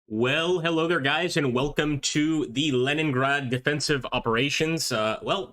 Well, hello there, guys, and welcome to the Leningrad Defensive Operations.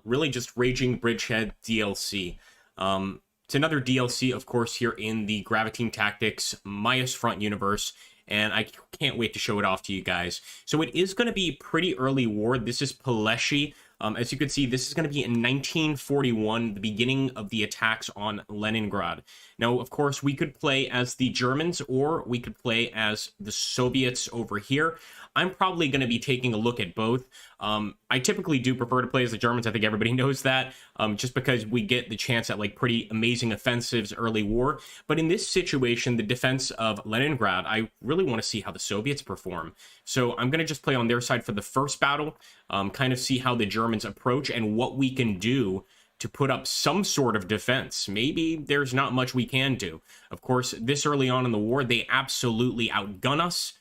Really just Raging Bridgehead DLC. It's another DLC, of course, here in the Graviteam Tactics Mius Front universe, and I can't wait to show it off to you guys. So it is going to be pretty early war. This is Paleshi. As you can see, this is going to be in 1941, the beginning of the attacks on Leningrad. Now, of course, we could play as the Germans, or we could play as the Soviets over here. I'm probably going to be taking a look at both. I typically do prefer to play as the Germans. I think everybody knows that, just because we get the chance at like pretty amazing offensives early war. But in this situation, the defense of Leningrad, I really want to see how the Soviets perform. So I'm going to just play on their side for the first battle, kind of see how the Germans approach and what we can do to put up some sort of defense. Maybe there's not much we can do. Of course, this early on in the war, they absolutely outgun us.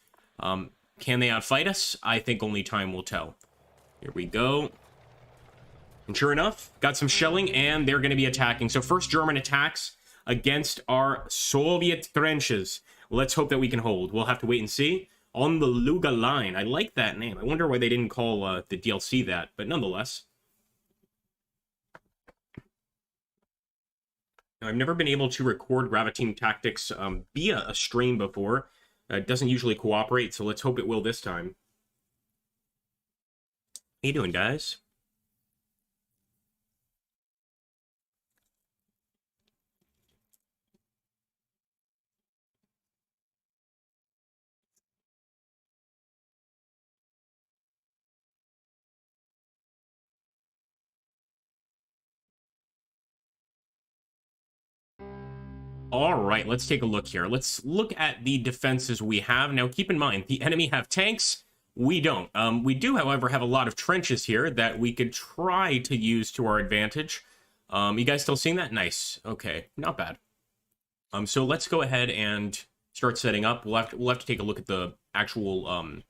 Can they outfight us? I think only time will tell. Here we go. And sure enough, got some shelling, and they're going to be attacking. So first German attacks against our Soviet trenches. Let's hope that we can hold. We'll have to wait and see. On the Luga line. I like that name. I wonder why they didn't call the DLC that, but nonetheless. Now, I've never been able to record Graviteam Tactics via a stream before. It doesn't usually cooperate, so let's hope it will this time. How you doing, guys? All right, let's take a look here. Let's look at the defenses we have. Now, keep in mind, the enemy have tanks. We don't. We do, however, have a lot of trenches here that we could try to use to our advantage. You guys still seeing that? Nice. Okay, not bad. So let's go ahead and start setting up. We'll have to take a look at the actual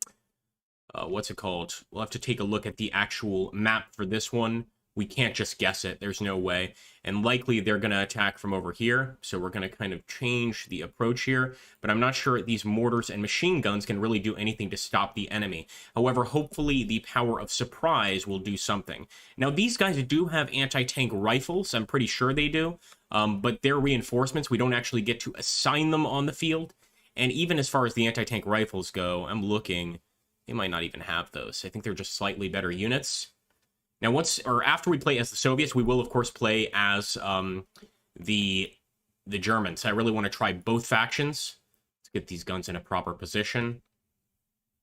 what's it called? We'll have to take a look at the actual map for this one. We can't just guess it. There's no way. And likely they're going to attack from over here. So we're going to kind of change the approach here. But I'm not sure these mortars and machine guns can really do anything to stop the enemy. However, hopefully the power of surprise will do something. Now, these guys do have anti-tank rifles. I'm pretty sure they do. But their reinforcements, we don't actually get to assign them on the field. And even as far as the anti-tank rifles go, I'm looking, they might not even have those. I think they're just slightly better units. Now, after we play as the Soviets, we will, of course, play as the Germans. I really want to try both factions. Let's get these guns in a proper position.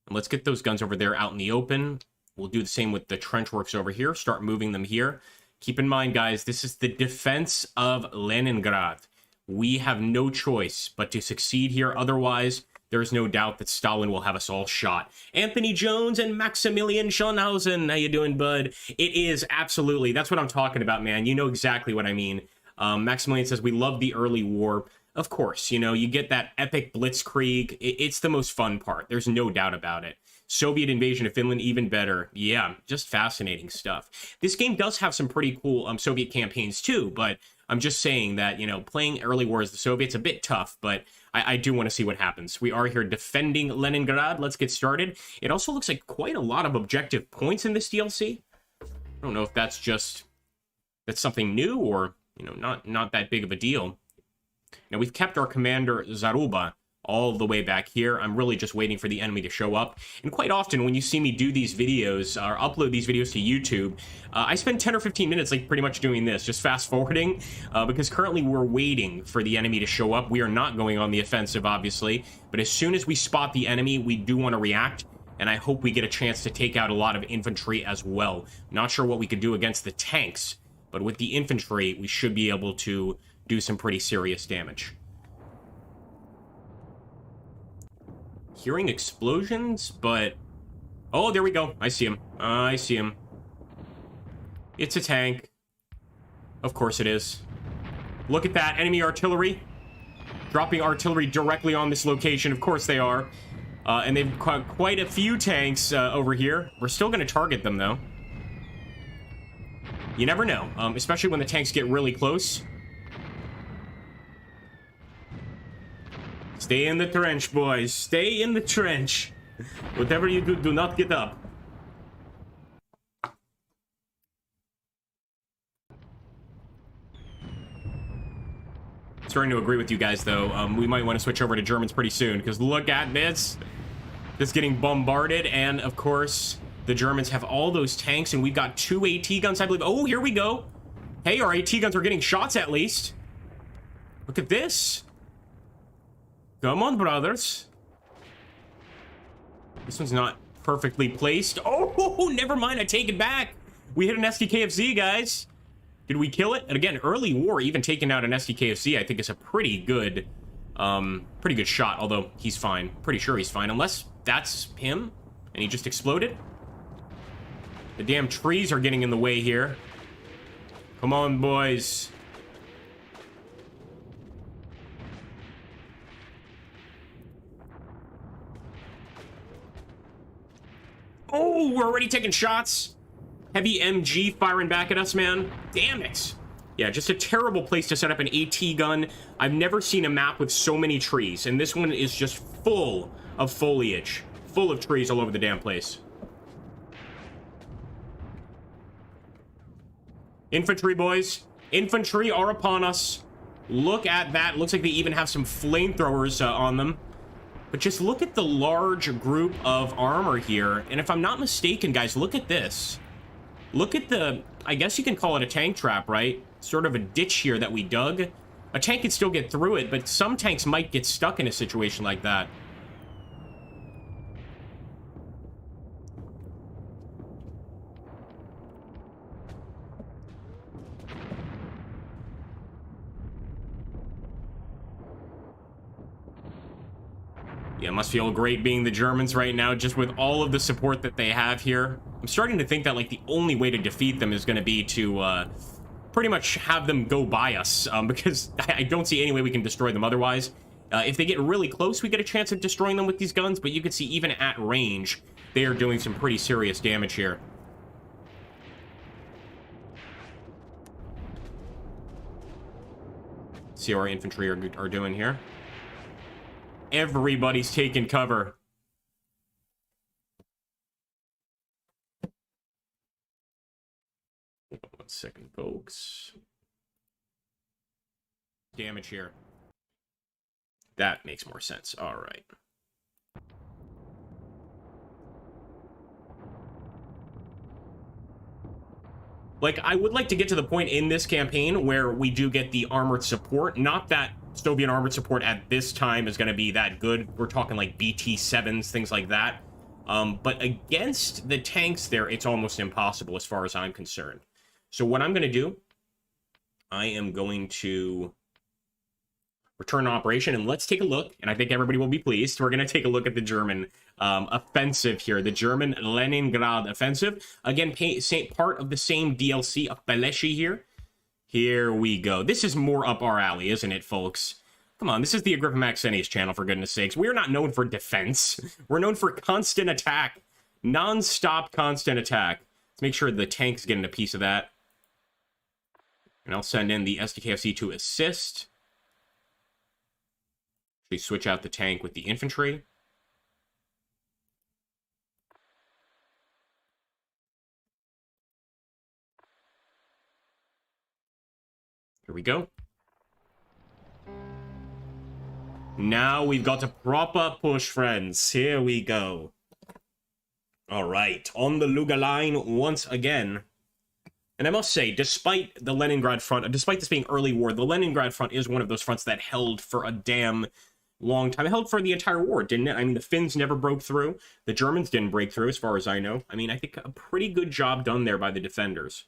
And let's get those guns over there out in the open. We'll do the same with the trench works over here. Start moving them here. Keep in mind, guys, this is the defense of Leningrad. We have no choice but to succeed here. Otherwise, there's no doubt that Stalin will have us all shot. Anthony Jones and Maximilian Schonhausen. How you doing, bud? It is absolutely. That's what I'm talking about, man. You know exactly what I mean. Maximilian says, we love the early war. Of course, you know, you get that epic blitzkrieg. It's the most fun part. There's no doubt about it. Soviet invasion of Finland, even better. Yeah, just fascinating stuff. This game does have some pretty cool Soviet campaigns too, but I'm just saying that, you know, playing early war as the Soviets a bit tough, but I do want to see what happens. We are here defending Leningrad. Let's get started. It also looks like quite a lot of objective points in this DLC. I don't know if that's something new or, you know, not that big of a deal. Now, we've kept our commander Zaruba all the way back here. I'm really just waiting for the enemy to show up. And quite often when you see me do these videos or upload these videos to YouTube, I spend 10 or 15 minutes like pretty much doing this, just fast forwarding, because currently we're waiting for the enemy to show up. We are not going on the offensive, obviously, but as soon as we spot the enemy, we do want to react. And I hope we get a chance to take out a lot of infantry as well. Not sure what we could do against the tanks, but with the infantry, we should be able to do some pretty serious damage. Hearing explosions, but... Oh, there we go. I see him. I see him. It's a tank. Of course it is. Look at that. Enemy artillery. Dropping artillery directly on this location. Of course they are. And they've got quite a few tanks over here. We're still going to target them, though. You never know. Especially when the tanks get really close. Stay in the trench, boys. Stay in the trench. Whatever you do, do not get up. Starting to agree with you guys, though. We might want to switch over to Germans pretty soon, because look at this. This getting bombarded, and of course, the Germans have all those tanks, and we've got 2 AT guns, I believe. Oh, here we go. Hey, our AT guns are getting shots at least. Look at this. Come on, brothers. This one's not perfectly placed. Oh, never mind. I take it back. We hit an SDKFZ, guys. Did we kill it? And again, early war, even taking out an SDKFZ, I think is a pretty good shot. Although he's fine. Pretty sure he's fine, unless that's him and he just exploded. The damn trees are getting in the way here. Come on, boys. Oh, we're already taking shots. Heavy MG firing back at us, man. Damn it. Yeah, just a terrible place to set up an AT gun. I've never seen a map with so many trees, and this one is just full of foliage. Full of trees all over the damn place. Infantry, boys. Infantry are upon us. Look at that. Looks like they even have some flamethrowers on them. But just look at the large group of armor here. And if I'm not mistaken, guys, look at this. Look at the, I guess you can call it a tank trap, right? Sort of a ditch here that we dug. A tank can still get through it, but some tanks might get stuck in a situation like that. Yeah, it must feel great being the Germans right now, just with all of the support that they have here. I'm starting to think that, like, the only way to defeat them is going to be to, pretty much have them go by us, because I don't see any way we can destroy them otherwise. If they get really close, we get a chance of destroying them with these guns, but you can see even at range, they are doing some pretty serious damage here. See how our infantry are doing here. Everybody's taking cover. Hold on 1 second, folks. Damage here. That makes more sense. All right. Like, I would like to get to the point in this campaign where we do get the armored support. Not that Soviet armored support at this time is going to be that good. We're talking like BT-7s, things like that. But against the tanks there, it's almost impossible as far as I'm concerned. So what I'm going to do, I am going to return to operation, and let's take a look, and I think everybody will be pleased. We're going to take a look at the German offensive here, the German Leningrad offensive. Again, part of the same DLC of Beleshi here. Here we go. This is more up our alley, isn't it, folks? Come on, this is the AgrippaMaxentius channel, for goodness sakes. We're not known for defense. We're known for constant attack. Non-stop constant attack. Let's make sure the tank's getting a piece of that. And I'll send in the SDKFC to assist. We switch out the tank with the infantry. Here we go. Now we've got a proper push, friends. Here we go. All right, on the Luga line once again. And I must say, despite the Leningrad front, despite this being early war, the Leningrad front is one of those fronts that held for a damn long time. It held for the entire war, didn't it? I mean, the Finns never broke through. The Germans didn't break through, as far as I know. I mean, I think a pretty good job done there by the defenders.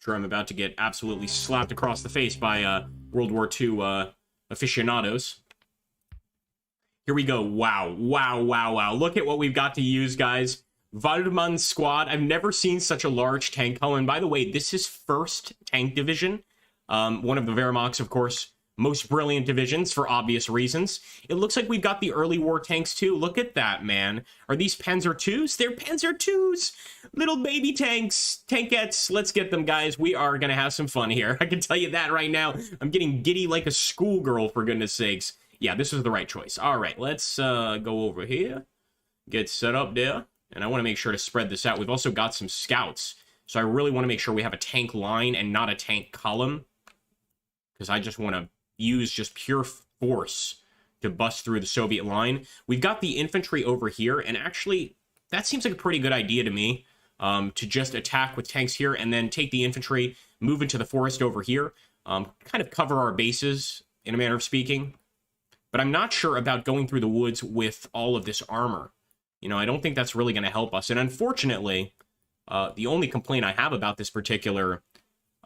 Sure, I'm about to get absolutely slapped across the face by World War II aficionados. Here we go. Wow, wow, wow, wow. Look at what we've got to use, guys. Waldmann squad. I've never seen such a large tank hull. And by the way, this is 1st Tank Division. One of the Wehrmacht's, of course, most brilliant divisions for obvious reasons. It looks like we've got the early war tanks too. Look at that, man. Are these Panzer IIs? They're Panzer IIs! Little baby tanks. Tankettes. Let's get them, guys. We are going to have some fun here. I can tell you that right now. I'm getting giddy like a schoolgirl, for goodness sakes. Yeah, this was the right choice. All right, let's go over here. Get set up there. And I want to make sure to spread this out. We've also got some scouts. So I really want to make sure we have a tank line and not a tank column. Because I just want to use just pure force to bust through the Soviet line. We've got the infantry over here. And actually, that seems like a pretty good idea to me. To just attack with tanks here and then take the infantry, move into the forest over here. Kind of cover our bases, in a manner of speaking. But I'm not sure about going through the woods with all of this armor. You know, I don't think that's really going to help us. And unfortunately, the only complaint I have about this particular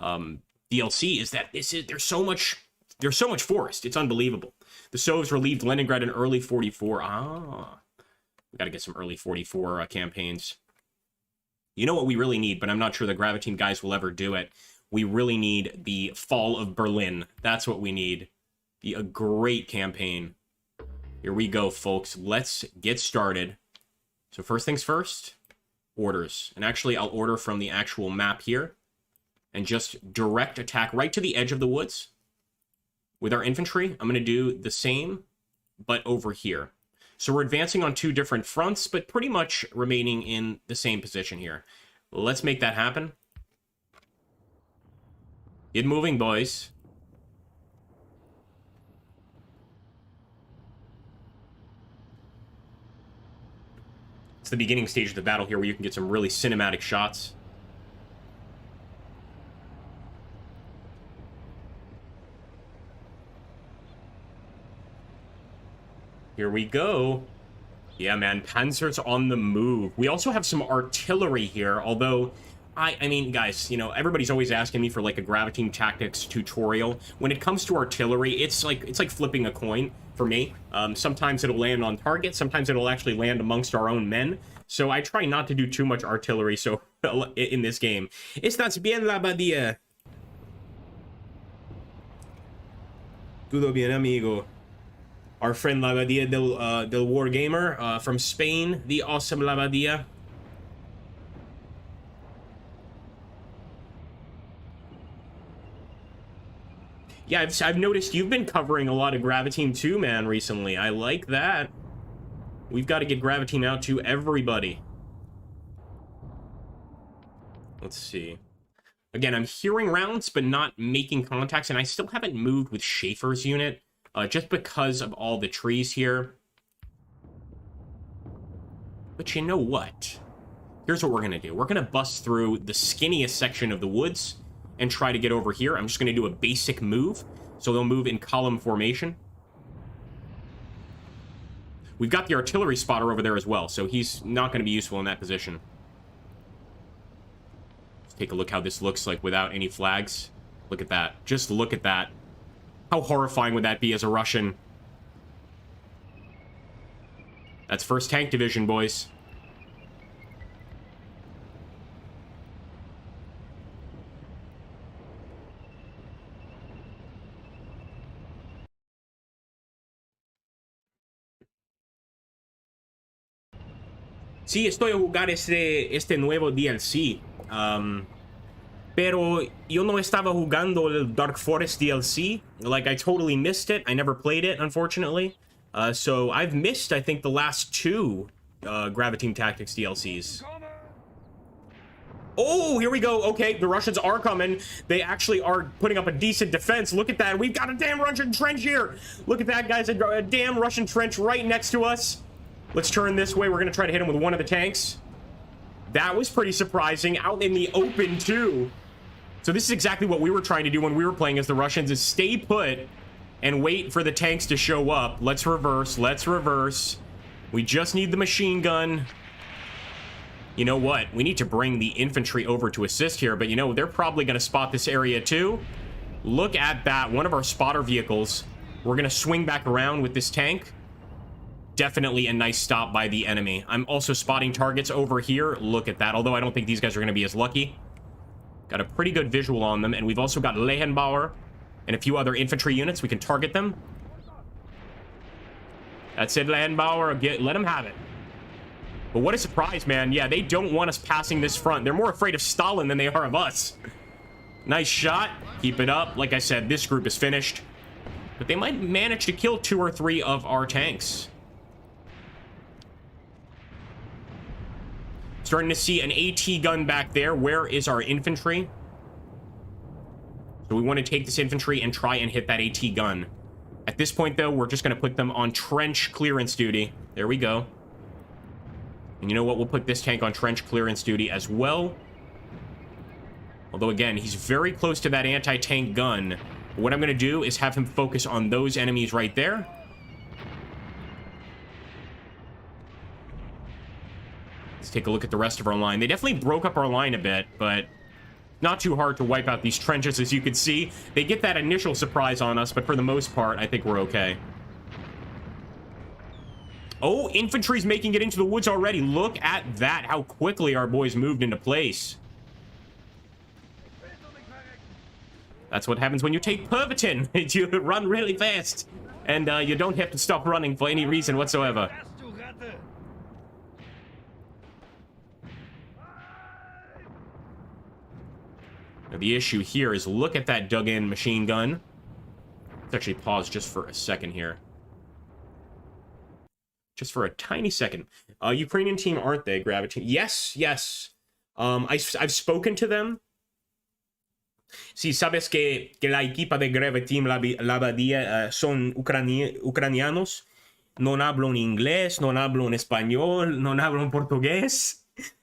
DLC is that there's so much forest. It's unbelievable. The Sovs relieved Leningrad in early 44. We got to get some early 44 campaigns. You know what we really need, but I'm not sure the Graviteam guys will ever do it. We really need the fall of Berlin. That's what we need. Be a great campaign. Here we go, folks. Let's get started. So first things first, orders. And actually, I'll order from the actual map here. And just direct attack right to the edge of the woods. With our infantry, I'm going to do the same, but over here. So we're advancing on two different fronts, but pretty much remaining in the same position here. Let's make that happen. Get moving, boys. It's the beginning stage of the battle here where you can get some really cinematic shots. Here we go. Yeah, man, Panzer's on the move. We also have some artillery here, although, I mean, guys, you know, everybody's always asking me for, like, a Graviteam Tactics tutorial. When it comes to artillery, it's like flipping a coin for me. Sometimes it'll land on target, sometimes it'll actually land amongst our own men. So I try not to do too much artillery in this game. Estás bien, la badía? Todo bien, amigo. Our friend Labadia del Wargamer from Spain, the awesome Labadia. Yeah, I've noticed you've been covering a lot of Graviteam too, man, recently. I like that. We've got to get Graviteam out to everybody. Let's see. Again, I'm hearing rounds, but not making contacts, and I still haven't moved with Schaefer's unit. Just because of all the trees here. But you know what? Here's what we're going to do. We're going to bust through the skinniest section of the woods and try to get over here. I'm just going to do a basic move. So they'll move in column formation. We've got the artillery spotter over there as well, so he's not going to be useful in that position. Let's take a look how this looks like without any flags. Look at that. Just look at that. How horrifying would that be as a Russian? That's 1st Tank Division, boys. Sí, estoy a jugar este nuevo DLC. Pero yo no estaba jugando el Dark Forest DLC. Like, I totally missed it. I never played it, unfortunately. So I've missed, I think, the last 2 Graviteam Tactics DLCs. Oh, here we go. Okay, the Russians are coming. They actually are putting up a decent defense. Look at that. We've got a damn Russian trench here. Look at that, guys. A damn Russian trench right next to us. Let's turn this way. We're going to try to hit him with one of the tanks. That was pretty surprising. Out in the open, too. So this is exactly what we were trying to do when we were playing as the Russians, is stay put and wait for the tanks to show up. Let's reverse. Let's reverse. We just need the machine gun. You know what? We need to bring the infantry over to assist here, but you know, they're probably going to spot this area too. Look at that. One of our spotter vehicles. We're going to swing back around with this tank. Definitely a nice stop by the enemy. I'm also spotting targets over here. Look at that. Although I don't think these guys are going to be as lucky. Got a pretty good visual on them. And we've also got Lehenbauer and a few other infantry units. We can target them. That's it, Lehenbauer. Let them have it. But what a surprise, man. Yeah, they don't want us passing this front. They're more afraid of Stalin than they are of us. Nice shot. Keep it up. Like I said, this group is finished. But they might manage to kill 2 or 3 of our tanks. Starting to see an AT gun back there. Where is our infantry? So we want to take this infantry and try and hit that AT gun. At this point, though, we're just going to put them on trench clearance duty. There we go. And you know what? We'll put this tank on trench clearance duty as well. Although, again, he's very close to that anti-tank gun. What I'm going to do is have him focus on those enemies right there. Let's take a look at the rest of our line. They definitely broke up our line a bit, but not too hard to wipe out these trenches, as you can see. They get that initial surprise on us, but for the most part, I think we're okay. Oh, infantry's making it into the woods already. Look at that, how quickly our boys moved into place. That's what happens when you take Pervitin. You run really fast, and you don't have to stop running for any reason whatsoever. Now, the issue here is look at that dug-in machine gun. Let's actually pause just for a second here. Just for a tiny second. Ukrainian team, aren't they, Graviteam? Yes, yes. I've spoken to them. Si sabes que la equipa de Graviteam, la Badia, son ucranianos. No hablan inglés, no hablan español, no hablan portugués.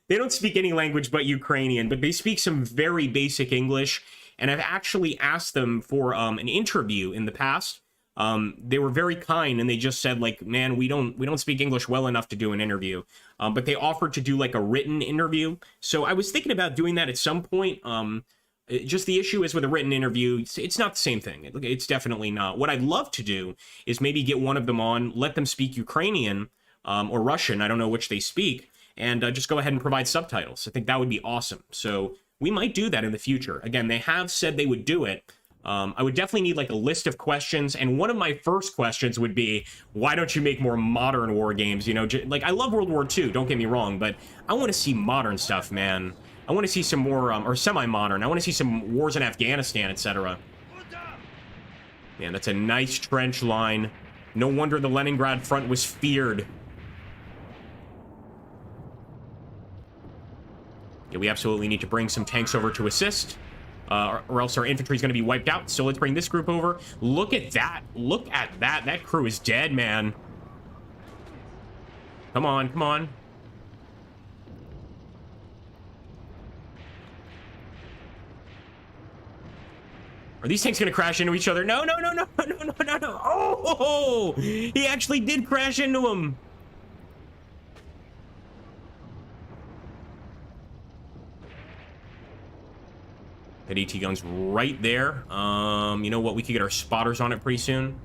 They don't speak any language but Ukrainian, but they speak some very basic English. And I've actually asked them for an interview in the past. They were very kind, and they just said, like, man, we don't speak English well enough to do an interview. But they offered to do like a written interview. So I was thinking about doing that at some point. Just the issue is with a written interview, it's not the same thing. It's definitely not. What I'd love to do is maybe get one of them on, let them speak Ukrainian or Russian, I don't know which they speak, and just go ahead and provide subtitles. I think that would be awesome. So we might do that in the future. Again, they have said they would do it. I would definitely need like a list of questions, and one of my first questions would be, why don't you make more modern war games? You know, like, I love World War II, don't get me wrong, but I want to see modern stuff, man. I want to see some more, or semi-modern. I want to see some wars in Afghanistan, etc. Man, that's a nice trench line. No wonder the Leningrad front was feared. Yeah, we absolutely need to bring some tanks over to assist, or else our infantry is going to be wiped out. So let's bring this group over. Look at that. Look at that. That crew is dead, man. Come on, come on. Are these tanks going to crash into each other? No, no, no, no, no, no, no, no. Oh, he actually did crash into him. That AT gun's right there. You know what? We could get our spotters on it pretty soon.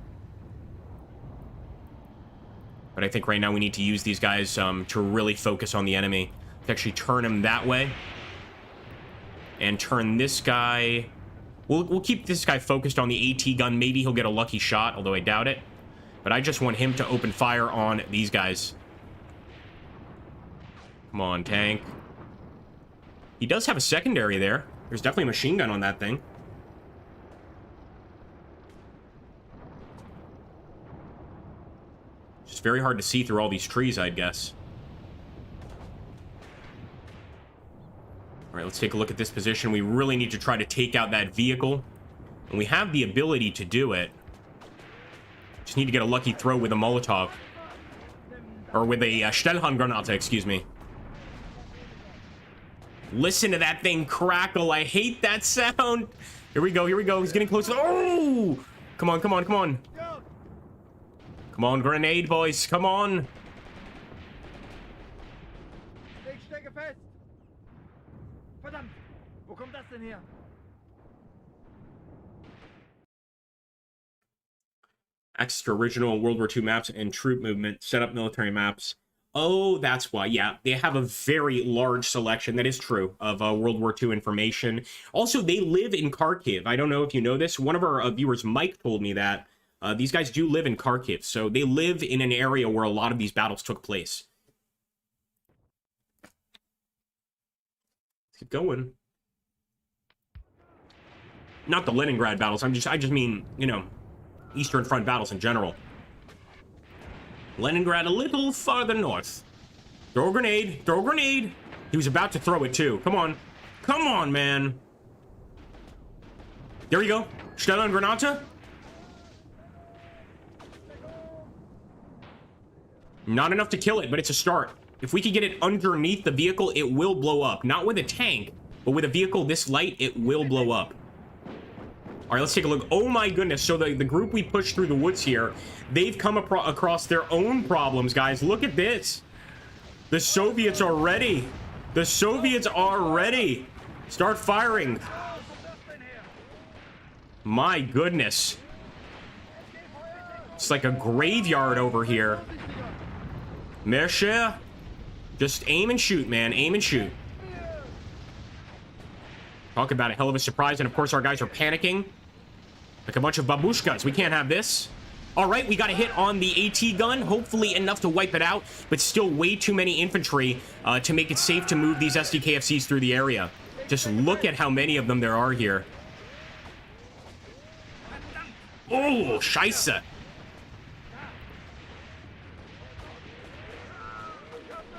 But I think right now we need to use these guys to really focus on the enemy. Let's actually turn him that way. And turn this guy... We'll keep this guy focused on the AT gun. Maybe he'll get a lucky shot, although I doubt it. But I just want him to open fire on these guys. Come on, tank. He does have a secondary there. There's definitely a machine gun on that thing. It's just very hard to see through all these trees, I'd guess. All right, let's take a look at this position. We really need to try to take out that vehicle. And we have the ability to do it. Just need to get a lucky throw with a Molotov. Or with a Stellhandgranate, excuse me. Listen to that thing crackle. I hate that sound. Here we go, here we go. He's getting closer. Oh! Come on, come on, come on. Come on, grenade, boys. Come on. Access to original World War II maps and troop movement. Set up military maps. Oh, that's why. Yeah, they have a very large selection. That is true of World War II information. Also, they live in Kharkiv. I don't know if you know this. One of our viewers, Mike, told me that. These guys do live in Kharkiv. So they live in an area where a lot of these battles took place. Let's keep going. Not the Leningrad battles. I just mean, you know, Eastern Front battles in general. Leningrad a little farther north. Throw a grenade. Throw a grenade. He was about to throw it too. Come on. Come on, man. There you go. Stella and Granata. Not enough to kill it, but it's a start. If we could get it underneath the vehicle, it will blow up. Not with a tank, but with a vehicle this light, it will blow up. All right, let's take a look. Oh my goodness. So the group we pushed through the woods here, they've come across their own problems, guys. Look at this. The Soviets are ready. The Soviets are ready. Start firing. My goodness. It's like a graveyard over here. Monsieur, just aim and shoot, man. Aim and shoot. Talk about a hell of a surprise. And of course, our guys are panicking. Like a bunch of babushkas. We can't have this. All right, we got a hit on the AT gun. Hopefully enough to wipe it out, but still way too many infantry to make it safe to move these SDKFCs through the area. Just look at how many of them there are here. Oh, scheisse.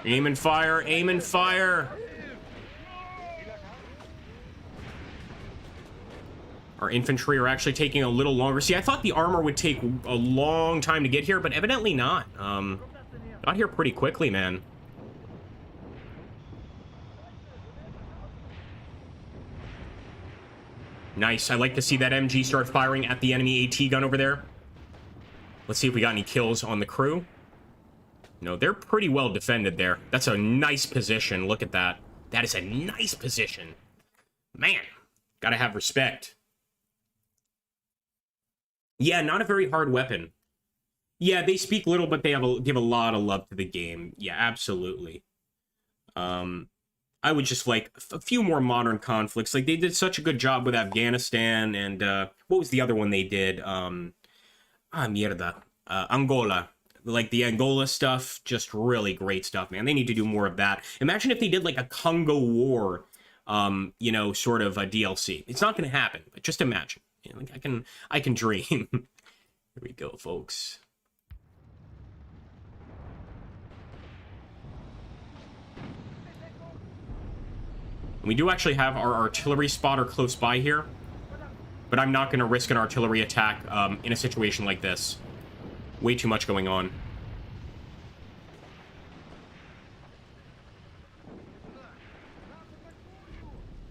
Aim and fire, aim and fire. Our infantry are actually taking a little longer. See, I thought the armor would take a long time to get here, but evidently not. Got here pretty quickly, man. Nice. I like to see that MG start firing at the enemy AT gun over there. Let's see if we got any kills on the crew. No, they're pretty well defended there. That's a nice position. Look at that. That is a nice position. Man, gotta have respect. Yeah, not a very hard weapon. Yeah, they speak little, but they give a lot of love to the game. Yeah, absolutely. I would just like a few more modern conflicts. Like, they did such a good job with Afghanistan, and what was the other one they did? Mierda. Angola. Like, the Angola stuff, just really great stuff, man. They need to do more of that. Imagine if they did, like, a Congo War, you know, sort of a DLC. It's not going to happen, but just imagine. You know, like, I can dream. Here we go, folks. We do actually have our artillery spotter close by here, but I'm not going to risk an artillery attack in a situation like this. Way too much going on.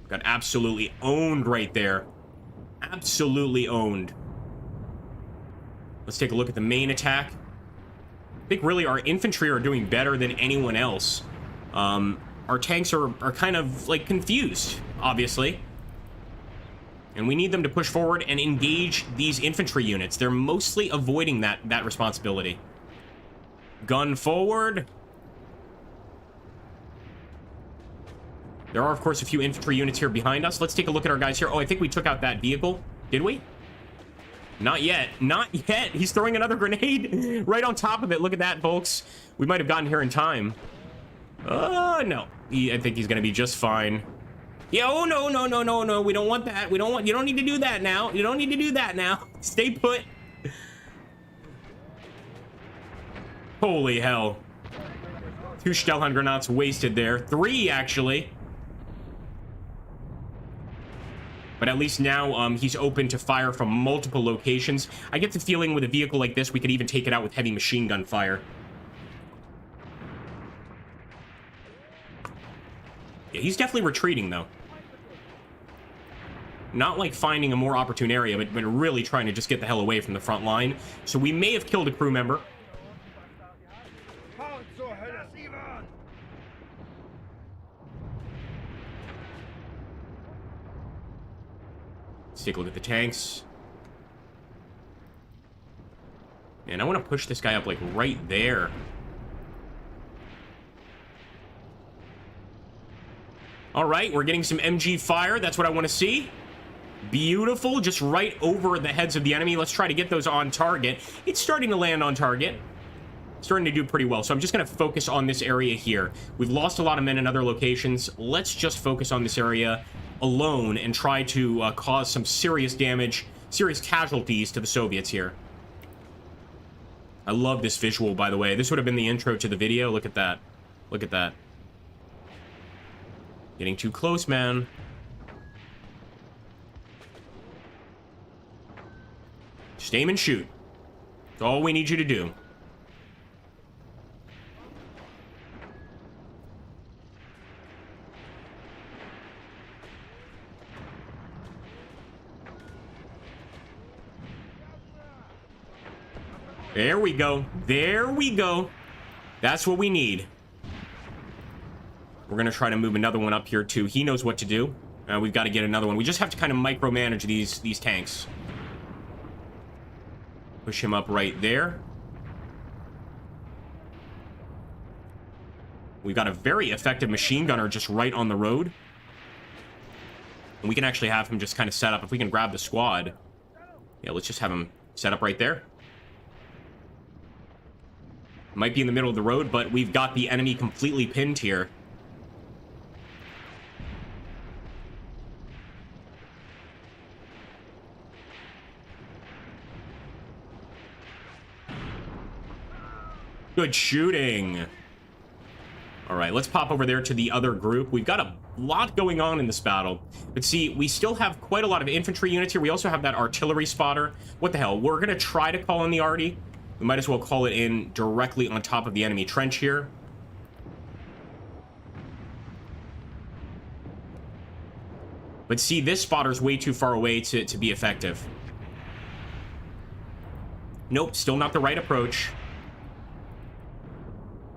Got absolutely owned right there. Absolutely owned. Let's take a look at the main attack. I think really our infantry are doing better than anyone else. Our tanks are kind of like confused, obviously. And we need them to push forward and engage these infantry units. They're mostly avoiding that responsibility. Gun forward. There are, of course, a few infantry units here behind us. Let's take a look at our guys here. Oh, I think we took out that vehicle. Did we? Not yet. Not yet. He's throwing another grenade right on top of it. Look at that, folks. We might have gotten here in time. No. I think he's going to be just fine. Yeah, oh, no, no, no, no, no. We don't want that. You don't need to do that now. You don't need to do that now. Stay put. Holy hell. 2 Stellhandgranats wasted there. 3, actually. But at least now he's open to fire from multiple locations. I get the feeling with a vehicle like this, we could even take it out with heavy machine gun fire. Yeah, he's definitely retreating, though. Not like finding a more opportune area, but really trying to just get the hell away from the front line. So we may have killed a crew member. Let's take a look at the tanks. And I want to push this guy up, like, right there. All right, we're getting some MG fire. That's what I want to see. Beautiful, just right over the heads of the enemy. Let's try to get those on target. It's starting to land on target. Starting to do pretty well. So I'm just going to focus on this area here. We've lost a lot of men in other locations. Let's just focus on this area alone and try to cause some serious damage, serious casualties to the Soviets here. I love this visual, by the way. This would have been the intro to the video. Look at that. Look at that. Getting too close, man. Just aim and shoot. That's all we need you to do. There we go. There we go. That's what we need. We're going to try to move another one up here, too. He knows what to do. We've got to get another one. We just have to kind of micromanage these tanks. Push him up right there. We've got a very effective machine gunner just right on the road. And we can actually have him just kind of set up. If we can grab the squad. Yeah, let's just have him set up right there. Might be in the middle of the road, but we've got the enemy completely pinned here. Good shooting. All right, let's pop over there to the other group. We've got a lot going on in this battle. But see, we still have quite a lot of infantry units here. We also have that artillery spotter. What the hell? We're going to try to call in the arty. We might as well call it in directly on top of the enemy trench here. But see, this spotter's way too far away to be effective. Nope, still not the right approach.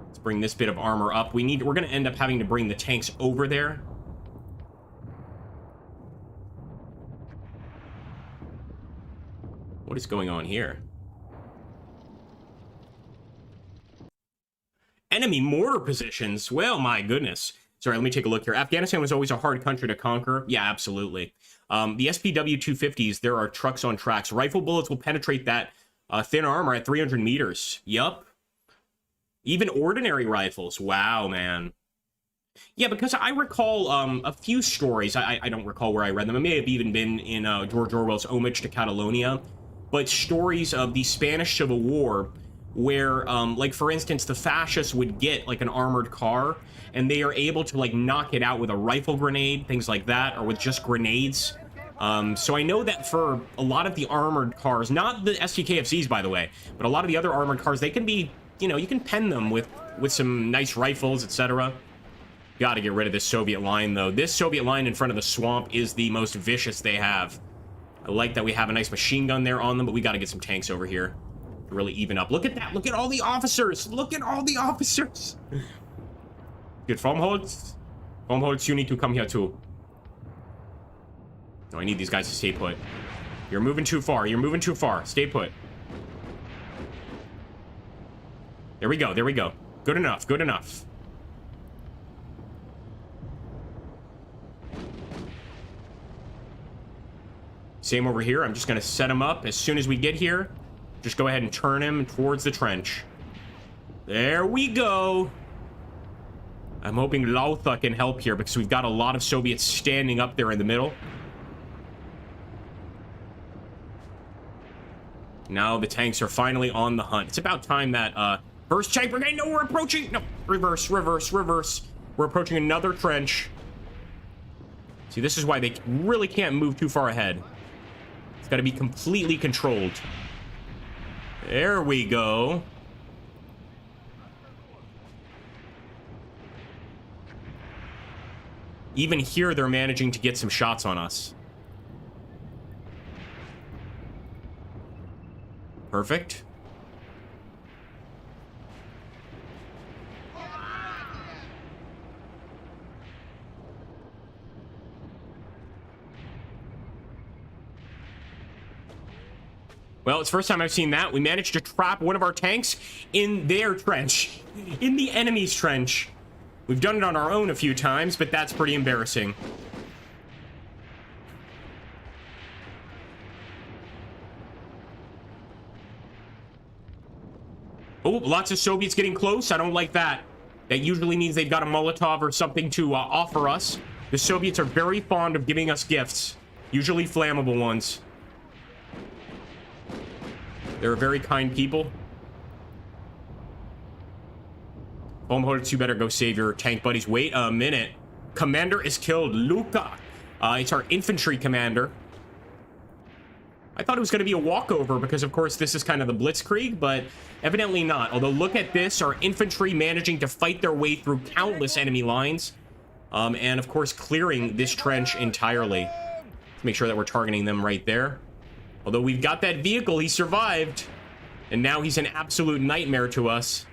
Let's bring this bit of armor up. We're going to end up having to bring the tanks over there. What is going on here? Enemy mortar positions. Well, my goodness. Sorry, let me take a look here. Afghanistan was always a hard country to conquer. Yeah, absolutely. The SPW-250s, there are trucks on tracks. Rifle bullets will penetrate that thin armor at 300 meters. Yup. Even ordinary rifles. Wow, man. Yeah, because I recall a few stories. I don't recall where I read them. It may have even been in George Orwell's Homage to Catalonia. But stories of the Spanish Civil War where, like, for instance, the fascists would get, like, an armored car, and they are able to, like, knock it out with a rifle grenade, things like that, or with just grenades. So I know that for a lot of the armored cars, not the STKFCs, by the way, but a lot of the other armored cars, they can be, you know, you can pen them with some nice rifles, etc. Got to get rid of this Soviet line, though. This Soviet line in front of the swamp is the most vicious they have. I like that we have a nice machine gun there on them, but we got to get some tanks over here. Really even up. Look at that. Look at all the officers. Look at all the officers. Good. Formholz, you need to come here too. No, I need these guys to stay put. You're moving too far. You're moving too far. Stay put. There we go. There we go. Good enough. Good enough. Same over here. I'm just going to set him up as soon as we get here. Just go ahead and turn him towards the trench. There we go. I'm hoping Lautha can help here because we've got a lot of Soviets standing up there in the middle. Now the tanks are finally on the hunt. It's about time that, first tank brigade, no, we're approaching. No, reverse, reverse, reverse. We're approaching another trench. See, this is why they really can't move too far ahead. It's got to be completely controlled. There we go. Even here, they're managing to get some shots on us. Perfect. Well, it's the first time I've seen that. We managed to trap one of our tanks in their trench. In the enemy's trench. We've done it on our own a few times, but that's pretty embarrassing. Oh, lots of Soviets getting close. I don't like that. That usually means they've got a Molotov or something to offer us. The Soviets are very fond of giving us gifts. Usually flammable ones. They're very kind people. Homeholtz, you better go save your tank buddies. Wait a minute. Commander is killed. Luca. It's our infantry commander. I thought it was going to be a walkover because, of course, this is kind of the Blitzkrieg, but evidently not. Although, look at this. Our infantry managing to fight their way through countless enemy lines. And, of course, clearing this trench entirely. Let's make sure that we're targeting them right there. Although we've got that vehicle, he survived. And now he's an absolute nightmare to us.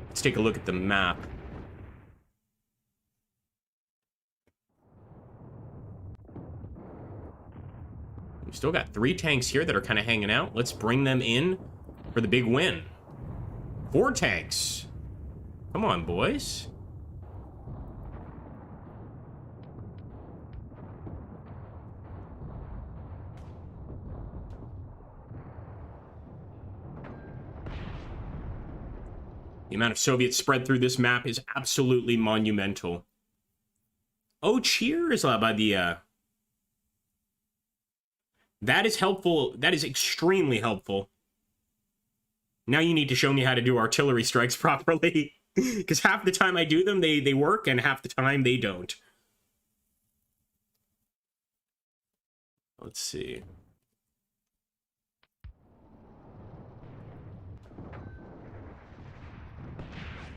Let's take a look at the map. We've still got 3 tanks here that are kind of hanging out. Let's bring them in for the big win. 4 tanks. Come on, boys. The amount of Soviets spread through this map is absolutely monumental. Oh, cheers, Labadia. That is helpful. That is extremely helpful. Now you need to show me how to do artillery strikes properly. Because half the time I do them, they work, and half the time they don't. Let's see.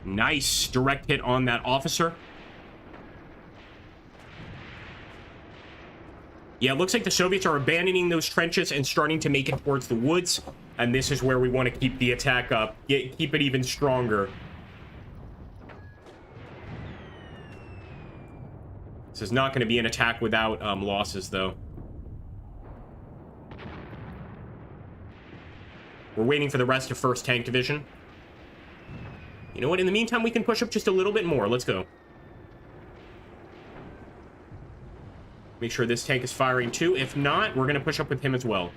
Nice direct hit on that officer. Yeah, it looks like the Soviets are abandoning those trenches and starting to make it towards the woods. And this is where we want to keep the attack up. Keep it even stronger. This is not going to be an attack without losses, though. We're waiting for the rest of 1st Tank Division. You know what? In the meantime, we can push up just a little bit more. Let's go. Make sure this tank is firing too. If not, we're going to push up with him as well.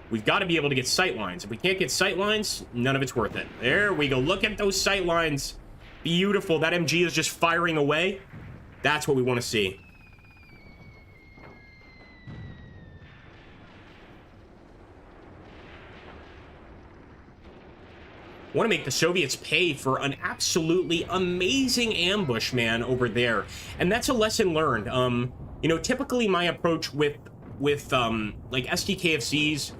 We've got to be able to get sight lines. If we can't get sight lines, none of it's worth it. There we go. Look at those sight lines. Beautiful. That MG is just firing away. That's what we want to see. Want to make the Soviets pay for an absolutely amazing ambush, man, over there. And that's a lesson learned. You know, typically my approach with like SDKFCs,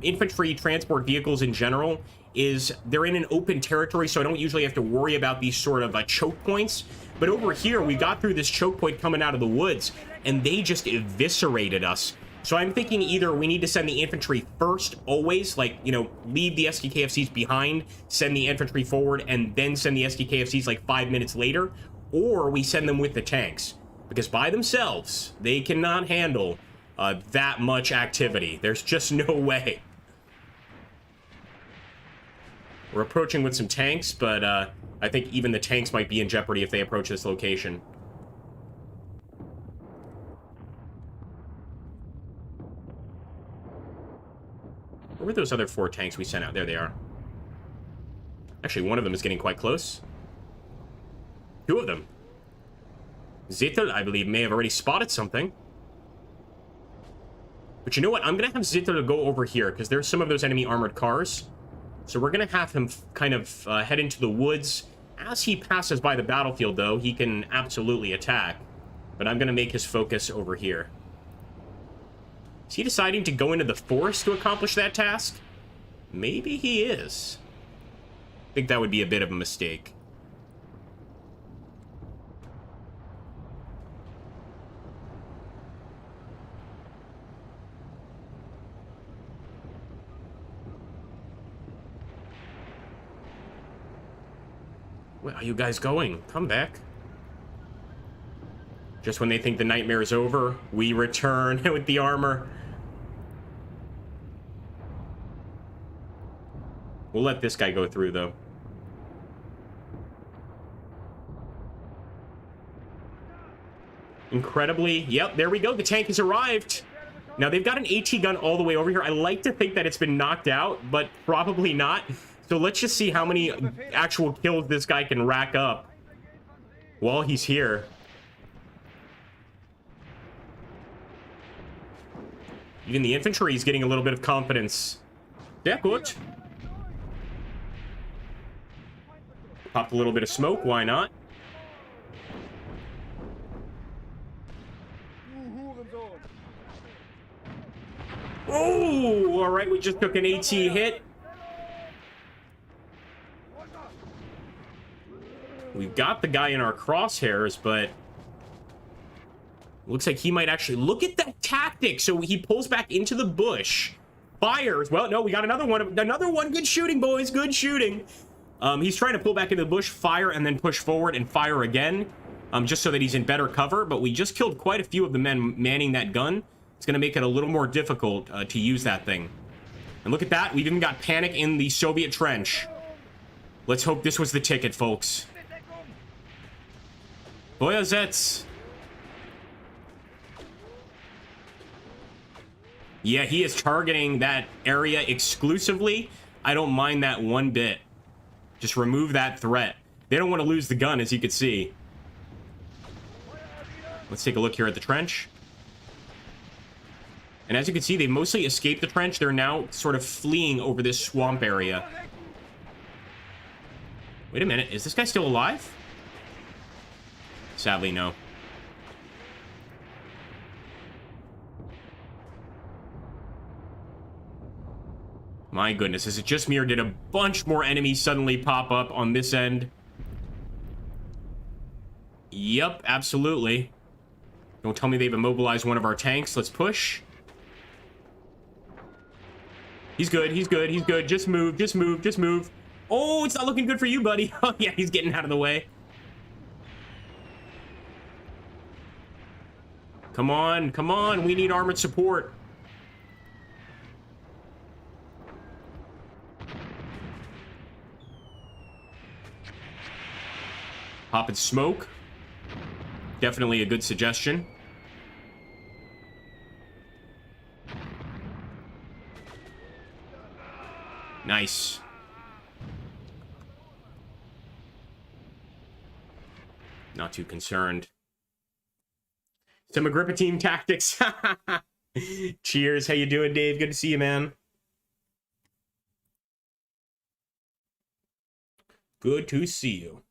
infantry transport vehicles in general, is they're in an open territory, so I don't usually have to worry about these sort of choke points. But over here, we got through this choke point coming out of the woods, and they just eviscerated us. So I'm thinking either we need to send the infantry first, always, like, you know, leave the SDKFCs behind, send the infantry forward, and then send the SDKFCs like 5 minutes later, or we send them with the tanks. Because by themselves, they cannot handle that much activity. There's just no way. We're approaching with some tanks, but I think even the tanks might be in jeopardy if they approach this location. Where were those other 4 tanks we sent out? There they are. Actually, one of them is getting quite close. 2 of them. Zittel, I believe, may have already spotted something. But you know what? I'm going to have Zittel go over here, because there's some of those enemy armored cars. So we're going to have him kind of head into the woods. As he passes by the battlefield, though, he can absolutely attack. But I'm going to make his focus over here. Is he deciding to go into the forest to accomplish that task? Maybe he is. I think that would be a bit of a mistake. Where are you guys going? Come back. Just when they think the nightmare is over, we return with the armor. We'll let this guy go through, though. Incredibly, yep, there we go. The tank has arrived. Now, they've got an AT gun all the way over here. I like to think that it's been knocked out, but probably not. So let's just see how many actual kills this guy can rack up while he's here. Even the infantry is getting a little bit of confidence. Yeah, good. Popped a little bit of smoke. Why not? Oh, all right. We just took an AT hit. We've got the guy in our crosshairs, but looks like he might actually... Look at that tactic. So he pulls back into the bush, fires. Well, no, we got another one. Another one. Good shooting, boys. Good shooting. He's trying to pull back into the bush, fire, and then push forward and fire again, just so that he's in better cover. But we just killed quite a few of the men manning that gun. It's going to make it a little more difficult to use that thing. And look at that. We've even got panic in the Soviet trench. Let's hope this was the ticket, folks. Boyazets. Yeah, he is targeting that area exclusively. I don't mind that one bit. Just remove that threat. They don't want to lose the gun, as you can see. Let's take a look here at the trench. And as you can see, they mostly escaped the trench. They're now sort of fleeing over this swamp area. Wait a minute. Is this guy still alive? Sadly, no. My goodness, is it just me or did a bunch more enemies suddenly pop up on this end? Yep, absolutely. Don't tell me they've immobilized one of our tanks. Let's push. He's good, he's good, he's good. Just move, just move, just move. Oh, it's not looking good for you, buddy. Oh, yeah, he's getting out of the way. Come on, come on. We need armored support. Popping smoke. Definitely a good suggestion. Nice. Not too concerned. Some Agrippa team tactics. Cheers. How you doing, Dave? Good to see you, man. Good to see you.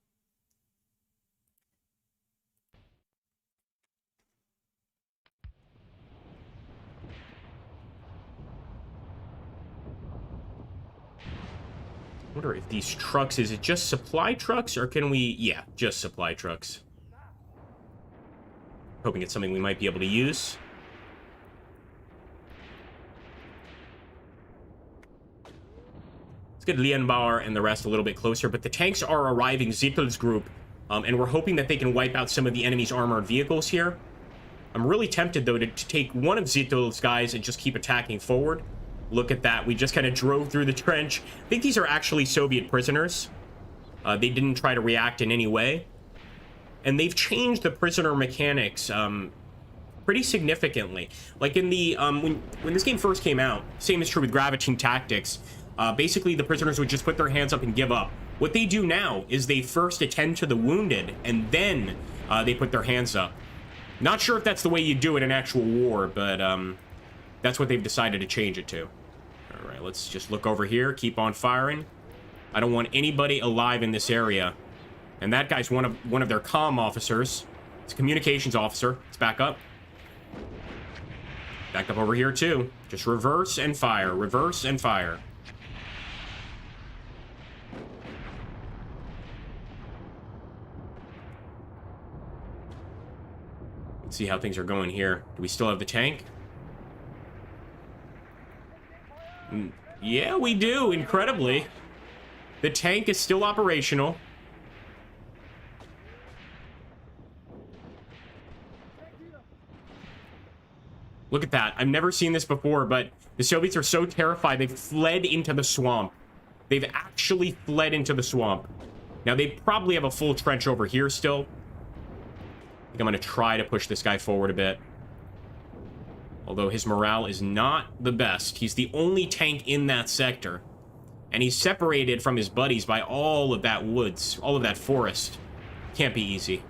I wonder if these trucks, is it just supply trucks or can we... Yeah, just supply trucks. Hoping it's something we might be able to use. Let's get Lienbauer and the rest a little bit closer, but the tanks are arriving, Zittel's group, and we're hoping that they can wipe out some of the enemy's armored vehicles here. I'm really tempted, though, to take one of Zittel's guys and just keep attacking forward. Look at that. We just kind of drove through the trench. I think these are actually Soviet prisoners. They didn't try to react in any way. And they've changed the prisoner mechanics pretty significantly. Like in the when this game first came out, same is true with Graviteam tactics. Basically, the prisoners would just put their hands up and give up. What they do now is they first attend to the wounded, and then they put their hands up. Not sure if that's the way you do it in actual war, but that's what they've decided to change it to. All right, let's just look over here. Keep on firing. I don't want anybody alive in this area. And that guy's one of their comm officers. It's a communications officer. Let's back up. Back up over here, too. Just reverse and fire. Reverse and fire. Let's see how things are going here. Do we still have the tank? Yeah, we do, incredibly. The tank is still operational. Look at that. I've never seen this before, but the Soviets are so terrified they've fled into the swamp. They've actually fled into the swamp. Now, they probably have a full trench over here still. I think I'm going to try to push this guy forward a bit. Although his morale is not the best. He's the only tank in that sector. And he's separated from his buddies by all of that woods, all of that forest. Can't be easy.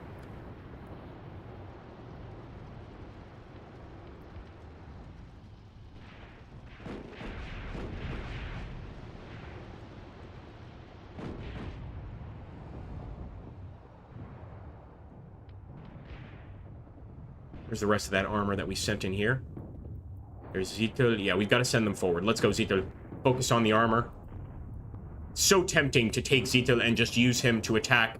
Where's the rest of that armor that we sent in here? There's Zitel. Yeah, we've got to send them forward. Let's go, Zitel. Focus on the armor. So tempting to take Zitel and just use him to attack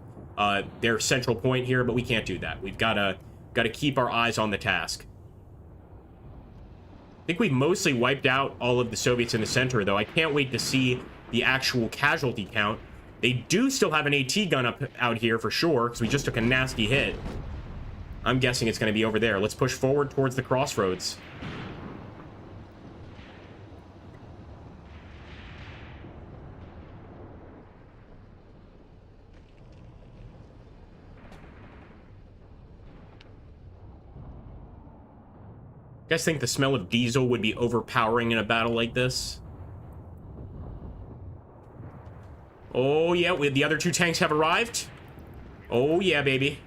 their central point here, but we can't do that. We've got to keep our eyes on the task. I think we've mostly wiped out all of the Soviets in the center, though. I can't wait to see the actual casualty count. They do still have an AT gun out here for sure, because we just took a nasty hit. I'm guessing it's going to be over there. Let's push forward towards the crossroads. You guys think the smell of diesel would be overpowering in a battle like this? Oh, yeah, the other two tanks have arrived. Oh, yeah, baby.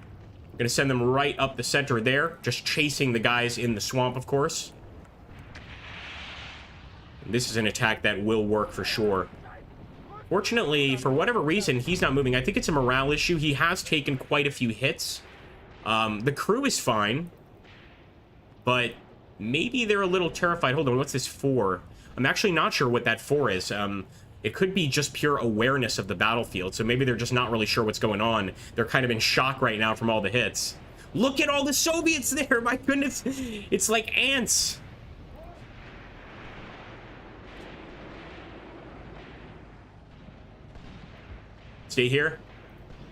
Gonna send them right up the center there. Just chasing the guys in the swamp, of course. And this is an attack that will work for sure. Fortunately, for whatever reason, he's not moving. I think it's a morale issue. He has taken quite a few hits. The crew is fine. But maybe they're a little terrified. Hold on, what's this for? I'm actually not sure what that for is. It could be just pure awareness of the battlefield, so maybe they're just not really sure what's going on. They're kind of in shock right now from all the hits. Look at all the Soviets there! My goodness! It's like ants! Stay here.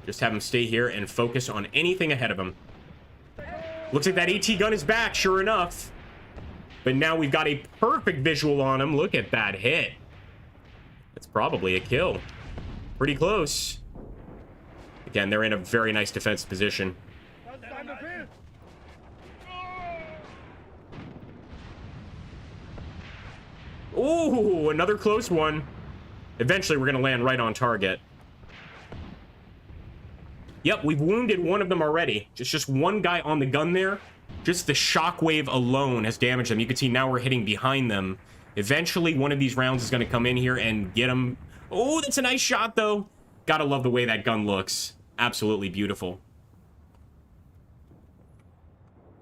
Just have them stay here and focus on anything ahead of them. Looks like that AT gun is back, sure enough. But now we've got a perfect visual on him. Look at that hit. That's probably a kill. Pretty close. Again, they're in a very nice defensive position. Ooh, another close one. Eventually, we're going to land right on target. Yep, we've wounded one of them already. Just one guy on the gun there. Just the shockwave alone has damaged them. You can see now we're hitting behind them. Eventually, one of these rounds is going to come in here and get them. Oh, that's a nice shot, though. Gotta love the way that gun looks. Absolutely beautiful.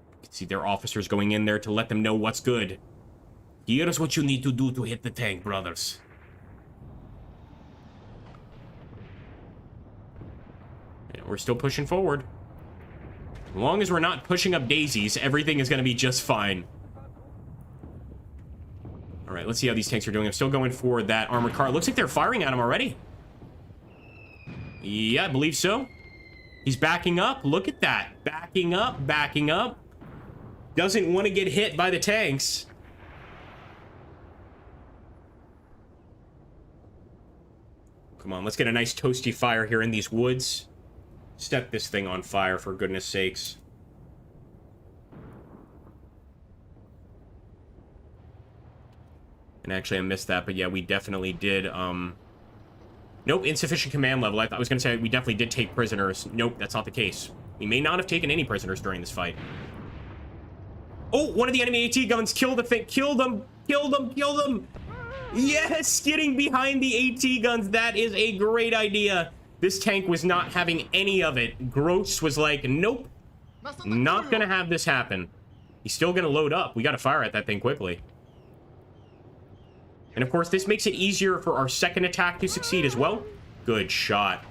You can see their officers going in there to let them know what's good. Here's what you need to do to hit the tank, brothers. And we're still pushing forward. As long as we're not pushing up daisies, everything is going to be just fine. All right, let's see how these tanks are doing. I'm still going for that armored car. It looks like they're firing at him already. Yeah, I believe so. He's backing up. Look at that. Backing up, backing up. Doesn't want to get hit by the tanks. Come on, let's get a nice toasty fire here in these woods. Set this thing on fire, for goodness sakes. And actually, I missed that, but yeah, we definitely did, Nope, insufficient command level. I was gonna say we definitely did take prisoners. Nope, that's not the case. We may not have taken any prisoners during this fight. Oh, one of the enemy AT guns killed the thing. Killed them! Killed them! Killed them! Yes! Getting behind the AT guns. That is a great idea. This tank was not having any of it. Gross was like, nope. Not gonna have this happen. He's still gonna load up. We gotta fire at that thing quickly. And of course, this makes it easier for our second attack to succeed as well. Good shot.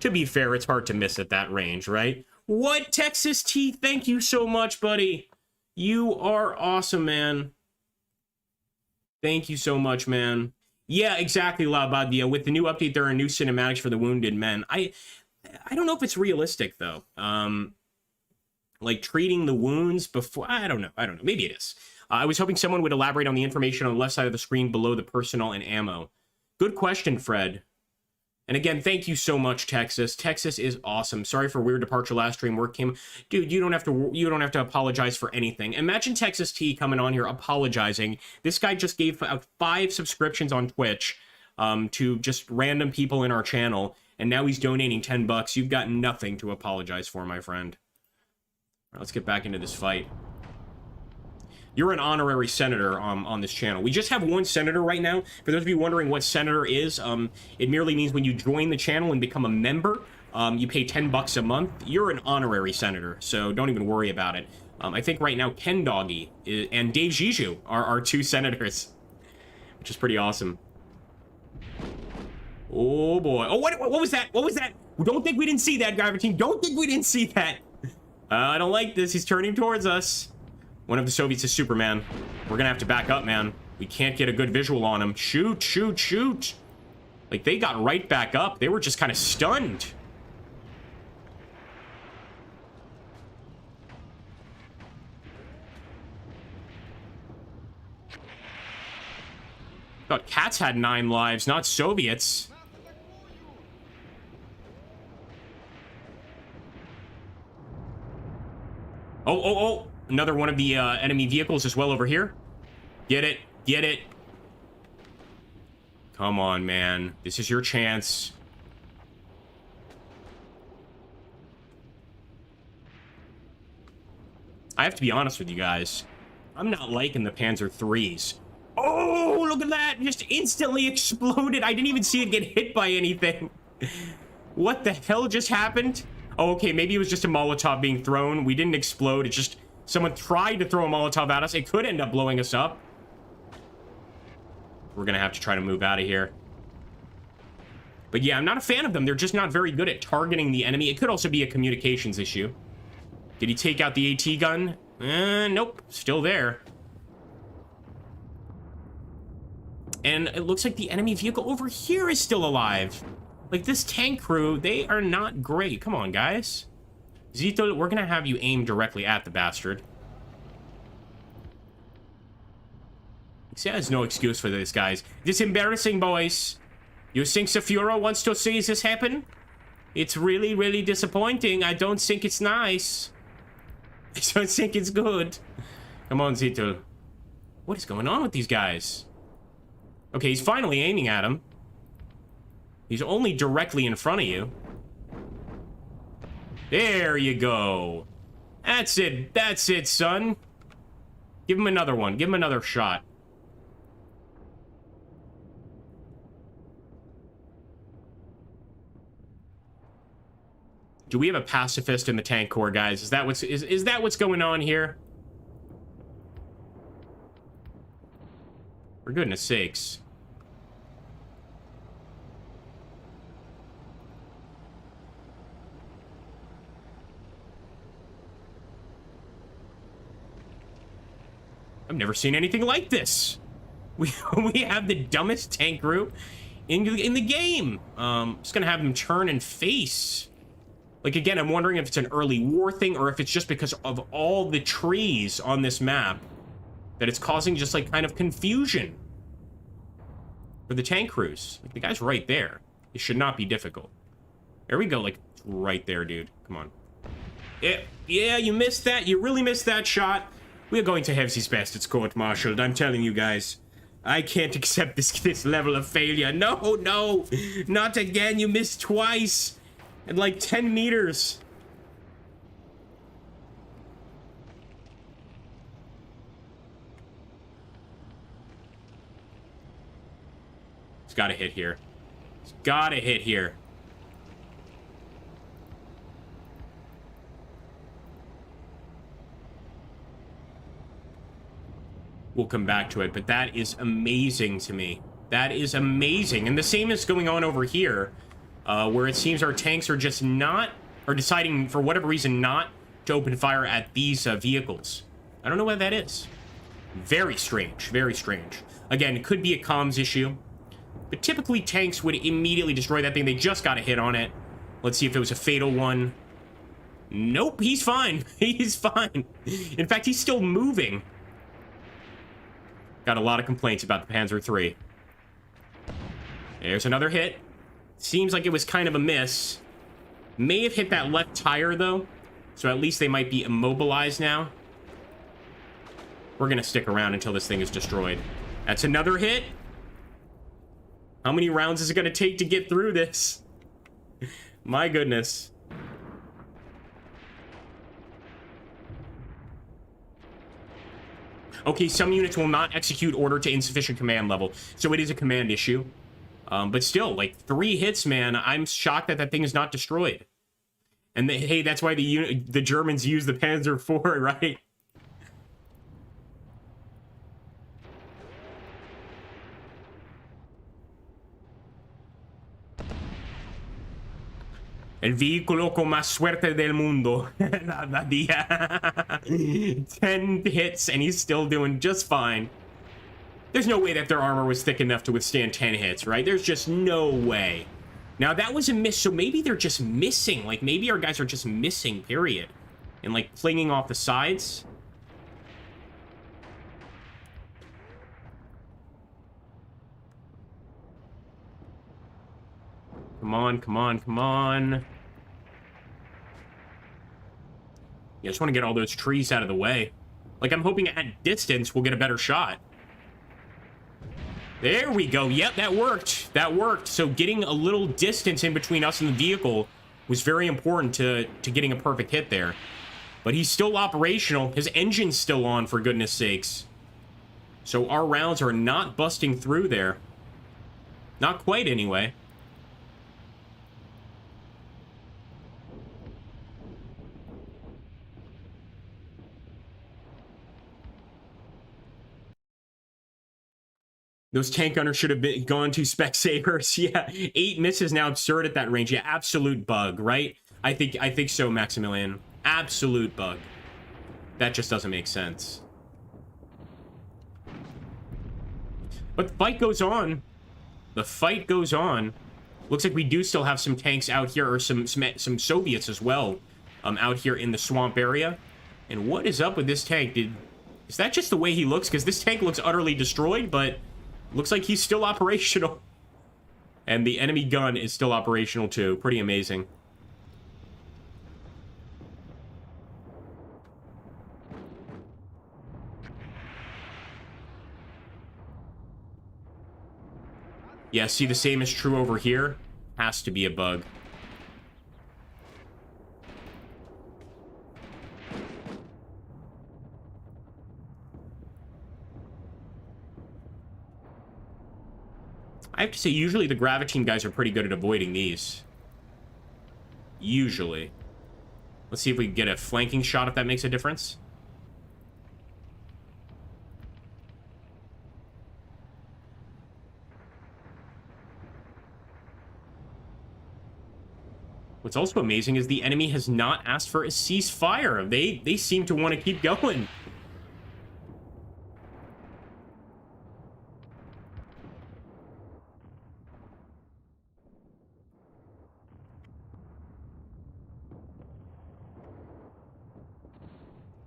To be fair, it's hard to miss at that range, right? What, Texas T? Thank you so much, buddy. You are awesome, man. Thank you so much, man. Yeah, exactly, Labadia. With the new update, there are new cinematics for the wounded men. I don't know if it's realistic, though. Like, treating the wounds before... I don't know. Maybe it is. I was hoping someone would elaborate on the information on the left side of the screen below the personnel and ammo. Good question, Fred. And again, thank you so much, Texas. Texas is awesome. Sorry for weird departure last stream. Work came. Dude, you don't have to apologize for anything. Imagine Texas T coming on here apologizing. This guy just gave out 5 subscriptions on Twitch to just random people in our channel, and now he's donating $10. You've got nothing to apologize for, my friend. All right, let's get back into this fight. You're an honorary senator on this channel. We just have one senator right now. For those of you wondering what senator is, it merely means when you join the channel and become a member, You pay $10 a month. You're an honorary senator, so don't even worry about it. I think right now Ken Doggy and Dave Zizou are our 2 senators, which is pretty awesome. Oh boy! Oh, what was that? What was that? Don't think we didn't see that, Graviteam. Don't think we didn't see that. I don't like this. He's turning towards us. One of the Soviets is Superman. We're gonna have to back up, man. We can't get a good visual on him. Shoot, shoot, shoot! Like, they got right back up. They were just kind of stunned. Thought cats had 9 lives, not Soviets. Oh, oh, oh! Another one of the enemy vehicles as well over here. Get it, get it. Come on, man. This is your chance. I have to be honest with you guys. I'm not liking the Panzer IIIs. Oh, look at that! Just instantly exploded. I didn't even see it get hit by anything. What the hell just happened? Oh, okay, maybe it was just a Molotov being thrown. We didn't explode. It's just someone tried to throw a Molotov at us. It could end up blowing us up. We're gonna have to try to move out of here. But yeah, I'm not a fan of them. They're just not very good at targeting the enemy. It could also be a communications issue. Did he take out the AT gun? Nope, still there. And it looks like the enemy vehicle over here is still alive. Like, this tank crew, they are not great. Come on, guys. Zito, we're gonna have you aim directly at the bastard. See, there's no excuse for this, guys. This embarrassing, boys. You think the Führer wants to see this happen? It's really, really disappointing. I don't think it's nice. I don't think it's good. Come on, Zito. What is going on with these guys? Okay, he's finally aiming at him. He's only directly in front of you. There you go. That's it. That's it, son. Give him another one. Give him another shot. Do we have a pacifist in the tank corps, guys? Is that what's going on here? For goodness sakes. I've never seen anything like this. We have the dumbest tank group in the game. Just gonna have them turn and face. Like, again, I'm wondering if it's an early war thing or if it's just because of all the trees on this map that it's causing just, like, kind of confusion for the tank crews. Like, the guy's right there. It should not be difficult. There we go, like, right there, dude. Come on. Yeah, you missed that. You really missed that shot. We're going to have these bastards court-martialed. I'm telling you guys. I can't accept this level of failure. No, no. Not again. You missed twice. At like 10 meters. It's gotta hit here. It's gotta hit here. We'll come back to it, but that is amazing to me. That is amazing. And the same is going on over here. Where it seems our tanks are just are deciding, for whatever reason, not to open fire at these vehicles. I don't know what that is. Very strange, very strange. Again, it could be a comms issue, but typically tanks would immediately destroy that thing. They just got a hit on it. Let's see if it was a fatal one. Nope, he's fine. He's fine. In fact, he's still moving. Got a lot of complaints about the Panzer III. There's another hit. Seems like it was kind of a miss. May have hit that left tire, though. So at least they might be immobilized now. We're going to stick around until this thing is destroyed. That's another hit. How many rounds is it going to take to get through this? My goodness. Okay, some units will not execute order to insufficient command level. So it is a command issue. But still, like, 3 hits, man. I'm shocked that that thing is not destroyed. And hey, that's why the Germans use the Panzer IV, right? El vehículo con más suerte del mundo. 10 hits, and he's still doing just fine. There's no way that their armor was thick enough to withstand 10 hits, right? There's just no way. Now, that was a miss, so maybe they're just missing. Like, maybe our guys are just missing, period. And, like, flinging off the sides. Come on, come on, come on. Yeah, I just want to get all those trees out of the way. Like, I'm hoping at distance we'll get a better shot. There we go. Yep, that worked. That worked. So getting a little distance in between us and the vehicle was very important to getting a perfect hit there. But he's still operational. His engine's still on, for goodness sakes. So our rounds are not busting through there. Not quite, anyway. Those tank gunners should have been gone to Specsavers. Yeah, 8 misses now, absurd at that range. Yeah, absolute bug, right? I think so, Maximilian. Absolute bug. That just doesn't make sense. But the fight goes on. The fight goes on. Looks like we do still have some tanks out here, or some Soviets as well, out here in the swamp area. And what is up with this tank? Is that just the way he looks? Because this tank looks utterly destroyed, but looks like he's still operational. And the enemy gun is still operational too. Pretty amazing. Yeah, see, the same is true over here. Has to be a bug. I have to say, usually the Graviteam guys are pretty good at avoiding these. Usually. Let's see if we can get a flanking shot, if that makes a difference. What's also amazing is the enemy has not asked for a ceasefire. They seem to want to keep going.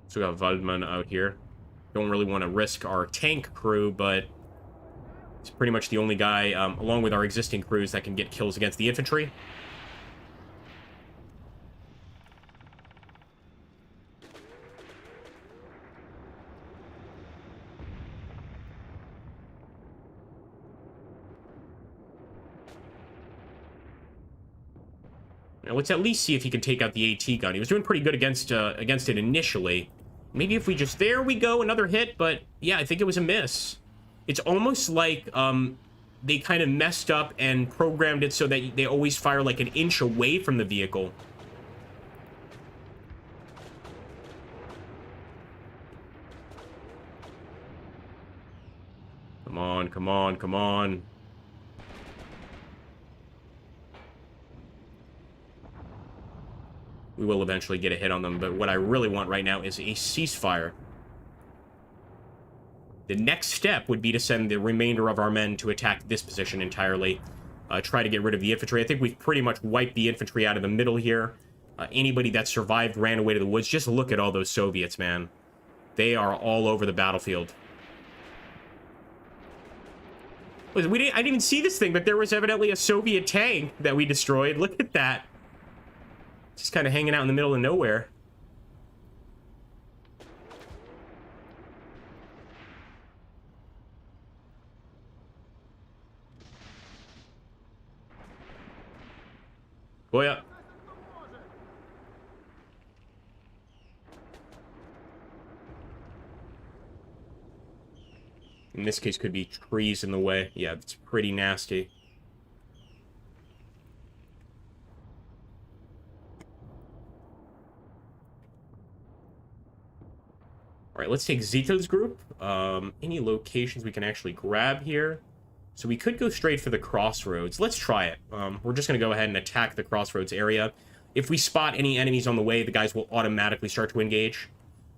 So we got Waldman out here. Don't really want to risk our tank crew, but he's pretty much the only guy, along with our existing crews, that can get kills against the infantry. Now, let's at least see if he can take out the AT gun. He was doing pretty good against it initially. Maybe if we just... There we go, another hit, but yeah, I think it was a miss. It's almost like they kind of messed up and programmed it so that they always fire like an inch away from the vehicle. Come on, come on, come on. We will eventually get a hit on them, but what I really want right now is a ceasefire. The next step would be to send the remainder of our men to attack this position entirely. Try to get rid of the infantry. I think we've pretty much wiped the infantry out of the middle here. Anybody that survived ran away to the woods. Just look at all those Soviets, man. They are all over the battlefield. I didn't even see this thing, but there was evidently a Soviet tank that we destroyed. Look at that. Just kind of hanging out in the middle of nowhere. Boy up. In this case, could be trees in the way. Yeah, it's pretty nasty. right, let's take Zito's group. Any locations we can actually grab here? So we could go straight for the crossroads. Let's try it. We're just going to go ahead and attack the crossroads area. If we spot any enemies on the way, the guys will automatically start to engage.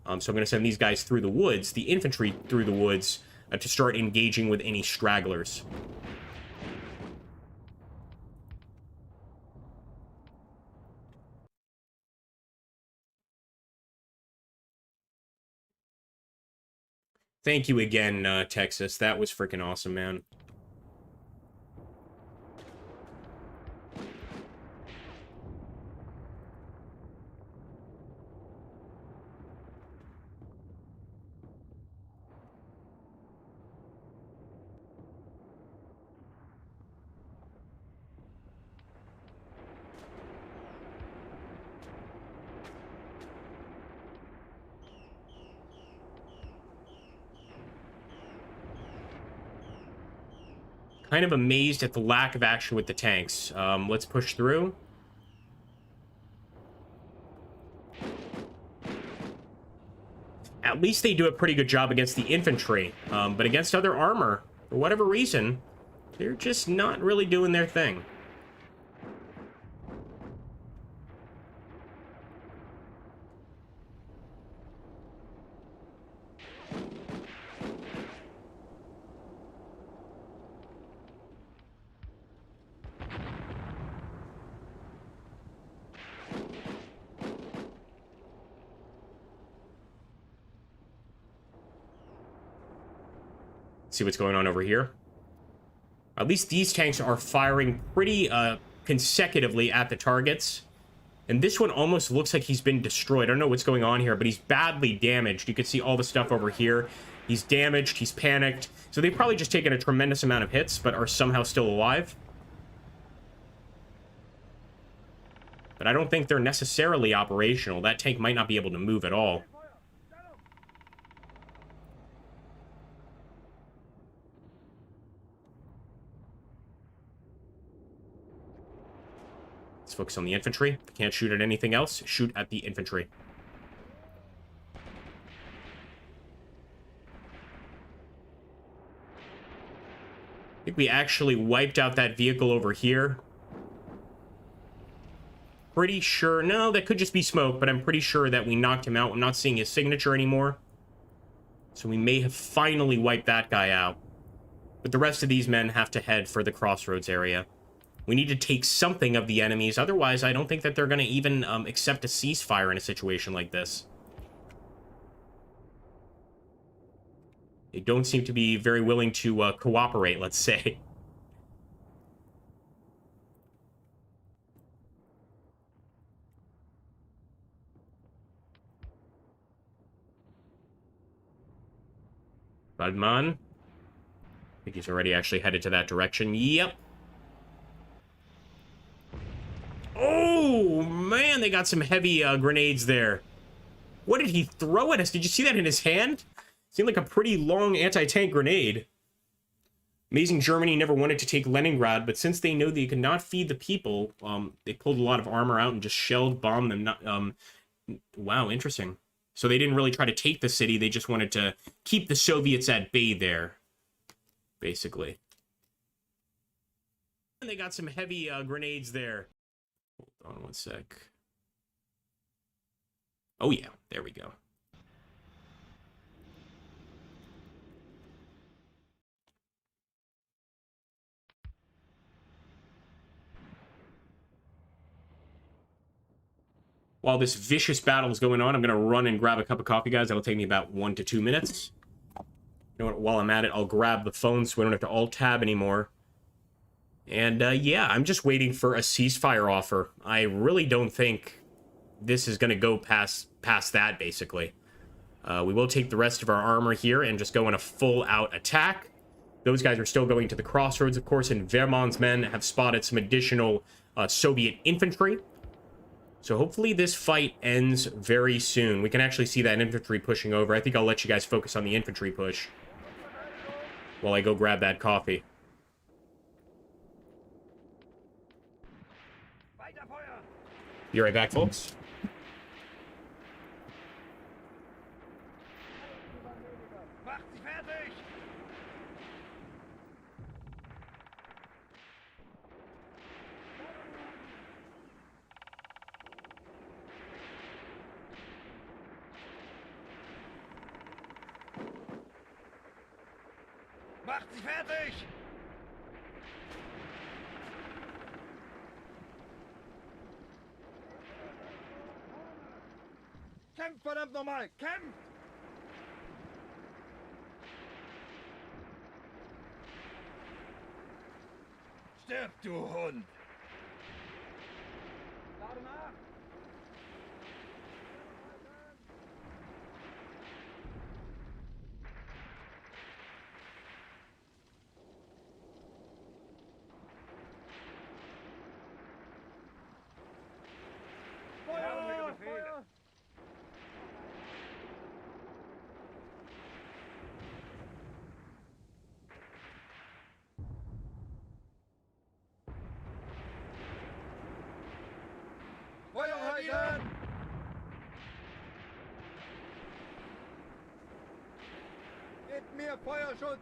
So I'm going to send these guys through the woods, the infantry through the woods, to start engaging with any stragglers. Thank you again, Texas. That was freaking awesome, man. Kind of amazed at the lack of action with the tanks. Let's push through. At least they do a pretty good job against the infantry. But against other armor, for whatever reason, they're just not really doing their thing. See what's going on over here. At least these tanks are firing pretty consecutively at the targets. And this one almost looks like he's been destroyed. I don't know what's going on here, but he's badly damaged. You can see all the stuff over here. He's damaged, he's panicked. So they've probably just taken a tremendous amount of hits, but are somehow still alive. But I don't think they're necessarily operational. That tank might not be able to move at all. Focus on the infantry. Can't shoot at anything else. Shoot at the infantry. I think we actually wiped out that vehicle over here. Pretty sure... No, that could just be smoke, but I'm pretty sure that we knocked him out. I'm not seeing his signature anymore. So we may have finally wiped that guy out. But the rest of these men have to head for the crossroads area. We need to take something of the enemies. Otherwise, I don't think that they're going to even accept a ceasefire in a situation like this. They don't seem to be very willing to cooperate, let's say. Badman. I think he's already actually headed to that direction. Yep. Oh, man, they got some heavy grenades there. What did he throw at us? Did you see that in his hand? Seemed like a pretty long anti-tank grenade. Amazing Germany never wanted to take Leningrad, but since they know they could not feed the people, they pulled a lot of armor out and just shelled, bombed them. Wow, interesting. So they didn't really try to take the city. They just wanted to keep the Soviets at bay there, basically. And they got some heavy grenades there. Hold on one sec. Oh, yeah. There we go. While this vicious battle is going on, I'm going to run and grab a cup of coffee, guys. That'll take me about 1 to 2 minutes. You know what? While I'm at it, I'll grab the phone so we don't have to alt-tab anymore. And, yeah, I'm just waiting for a ceasefire offer. I really don't think this is going to go past that, basically. We will take the rest of our armor here and just go on a full-out attack. Those guys are still going to the crossroads, of course, and Wehrmann's men have spotted some additional Soviet infantry. So hopefully this fight ends very soon. We can actually see that infantry pushing over. I think I'll let you guys focus on the infantry push while I go grab that coffee. Be right back, folks. Macht sie fertig! Kämpft, verdammt nochmal! Kämpft! Stirb, du Hund! Lade nach! Feuer! Feuer! Feuer halten! Gebt mir Feuerschutz!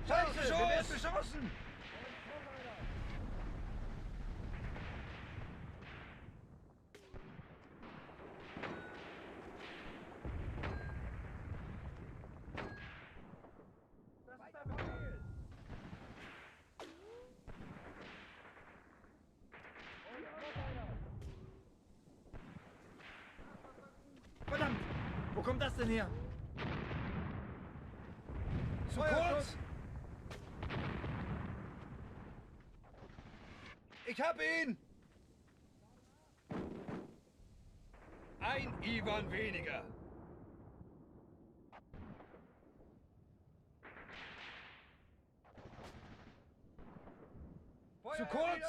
Scheiße, wir werden beschossen! Das ist der Befehl! Verdammt! Wo kommt das denn her? Zu kurz! Ich hab ihn! Ein Ivan weniger! Zu kurz!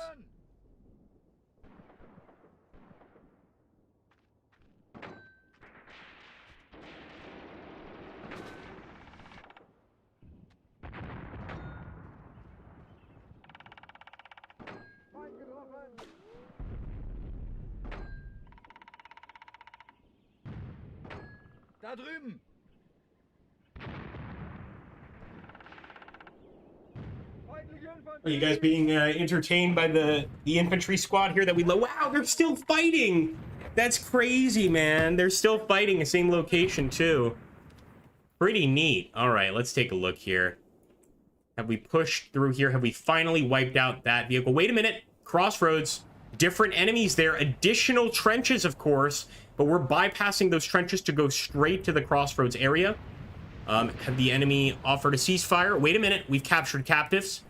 Da drüben! Are you guys being entertained by the infantry squad here that we Wow, they're still fighting! That's crazy, man. They're still fighting the same location, too. Pretty neat. All right, let's take a look here. Have we pushed through here? Have we finally wiped out that vehicle? Wait a minute. Crossroads. Different enemies there. Additional trenches, of course. But we're bypassing those trenches to go straight to the Crossroads area. Have the enemy offered a ceasefire? Wait a minute. We've captured captives.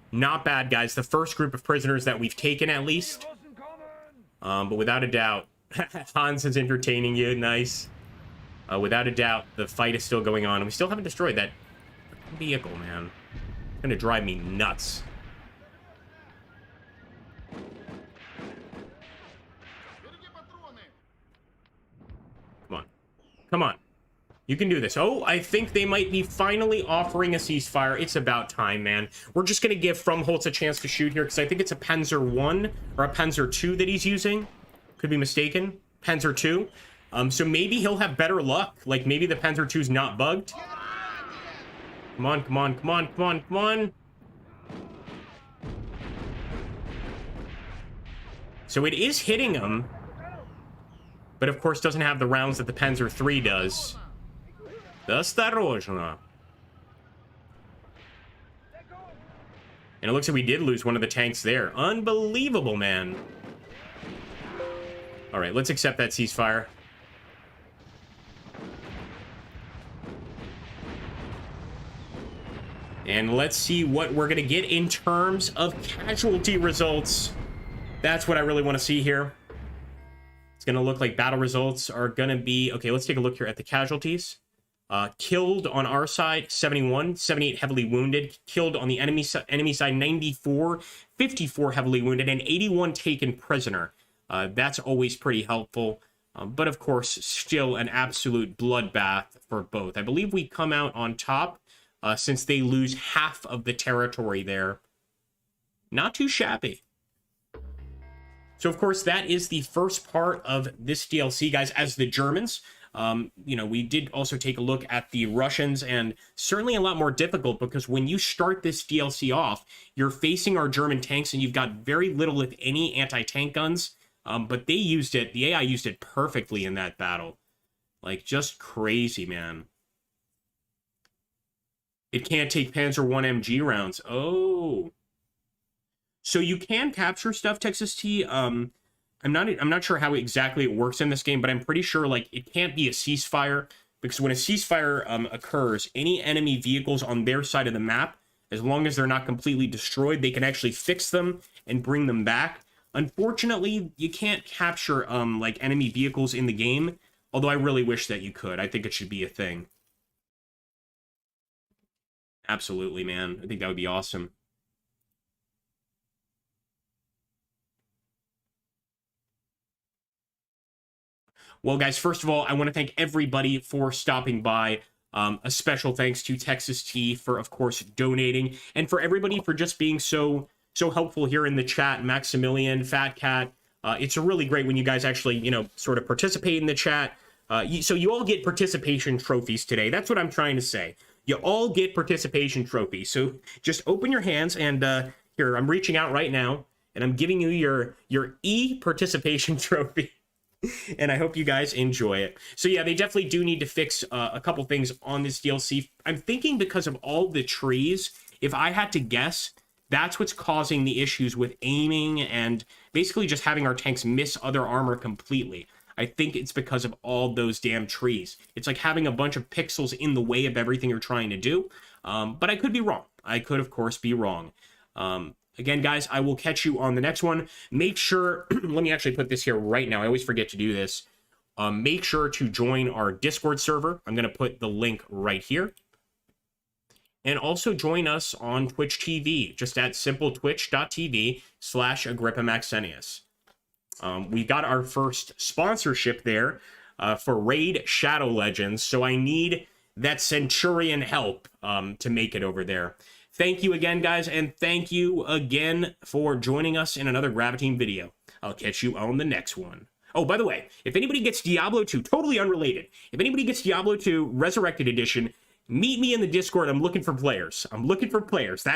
Not bad, guys. The first group of prisoners that we've taken, at least. But without a doubt, Hans is entertaining you. Nice. Without a doubt, the fight is still going on. And we still haven't destroyed that vehicle, man. It's going to drive me nuts. Come on. Come on. You can do this. Oh, I think they might be finally offering a ceasefire. It's about time, man. We're just going to give Frumholtz a chance to shoot here, because I think it's a Panzer 1 or a Panzer 2 that he's using. Could be mistaken. Panzer 2. So maybe he'll have better luck. Like, maybe the Panzer 2's not bugged. Come on, come on, come on, come on, come on. So it is hitting him. But, of course, doesn't have the rounds that the Panzer 3 does. Осторожно. And it looks like we did lose one of the tanks there. Unbelievable, man. All right, let's accept that ceasefire. And let's see what we're going to get in terms of casualty results. That's what I really want to see here. It's going to look like battle results are going to be... Okay, let's take a look here at the casualties. Killed on our side, 71, 78 heavily wounded. Killed on the enemy side, 94, 54 heavily wounded, and 81 taken prisoner. That's always pretty helpful. But of course, still an absolute bloodbath for both. I believe we come out on top since they lose half of the territory there. Not too shabby. So, of course, that is the first part of this DLC, guys, as the Germans. We did also take a look at the Russians, and certainly a lot more difficult because when you start this DLC off, you're facing our German tanks and you've got very little, if any, anti-tank guns. But they used it, the AI used it perfectly in that battle. Like, just crazy, man. It can't take Panzer 1 MG rounds. Oh. So you can capture stuff, Texas T. I'm not sure how exactly it works in this game, but I'm pretty sure like it can't be a ceasefire, because when a ceasefire occurs, any enemy vehicles on their side of the map, as long as they're not completely destroyed, they can actually fix them and bring them back. Unfortunately, you can't capture like enemy vehicles in the game, although I really wish that you could. I think it should be a thing. Absolutely, man. I think that would be awesome. Well, guys, first of all, I want to thank everybody for stopping by. A special thanks to Texas T for, of course, donating, and for everybody for just being so helpful here in the chat. Maximilian, Fat Cat. It's really great when you guys actually, sort of participate in the chat. So you all get participation trophies today. That's what I'm trying to say. You all get participation trophies. So just open your hands, and here, I'm reaching out right now, and I'm giving you your E-participation trophy. And I hope you guys enjoy it. So yeah, they definitely do need to fix a couple things on this DLC. I'm thinking because of all the trees, if I had to guess, that's what's causing the issues with aiming and basically just having our tanks miss other armor completely. I think it's because of all those damn trees. It's like having a bunch of pixels in the way of everything you're trying to do. But I could be wrong. I could, of course, be wrong. Again, guys, I will catch you on the next one. Make sure, let me actually put this here right now. I always forget to do this. Make sure to join our Discord server. I'm going to put the link right here. And also join us on Twitch TV, just at simpletwitch.tv/AgrippaMaxentius. We got our first sponsorship there for Raid Shadow Legends, so I need that Centurion help to make it over there. Thank you again, guys, and thank you again for joining us in another Graviteam video. I'll catch you on the next one. Oh, by the way, if anybody gets Diablo 2, totally unrelated, if anybody gets Diablo 2 Resurrected Edition, meet me in the Discord. I'm looking for players. That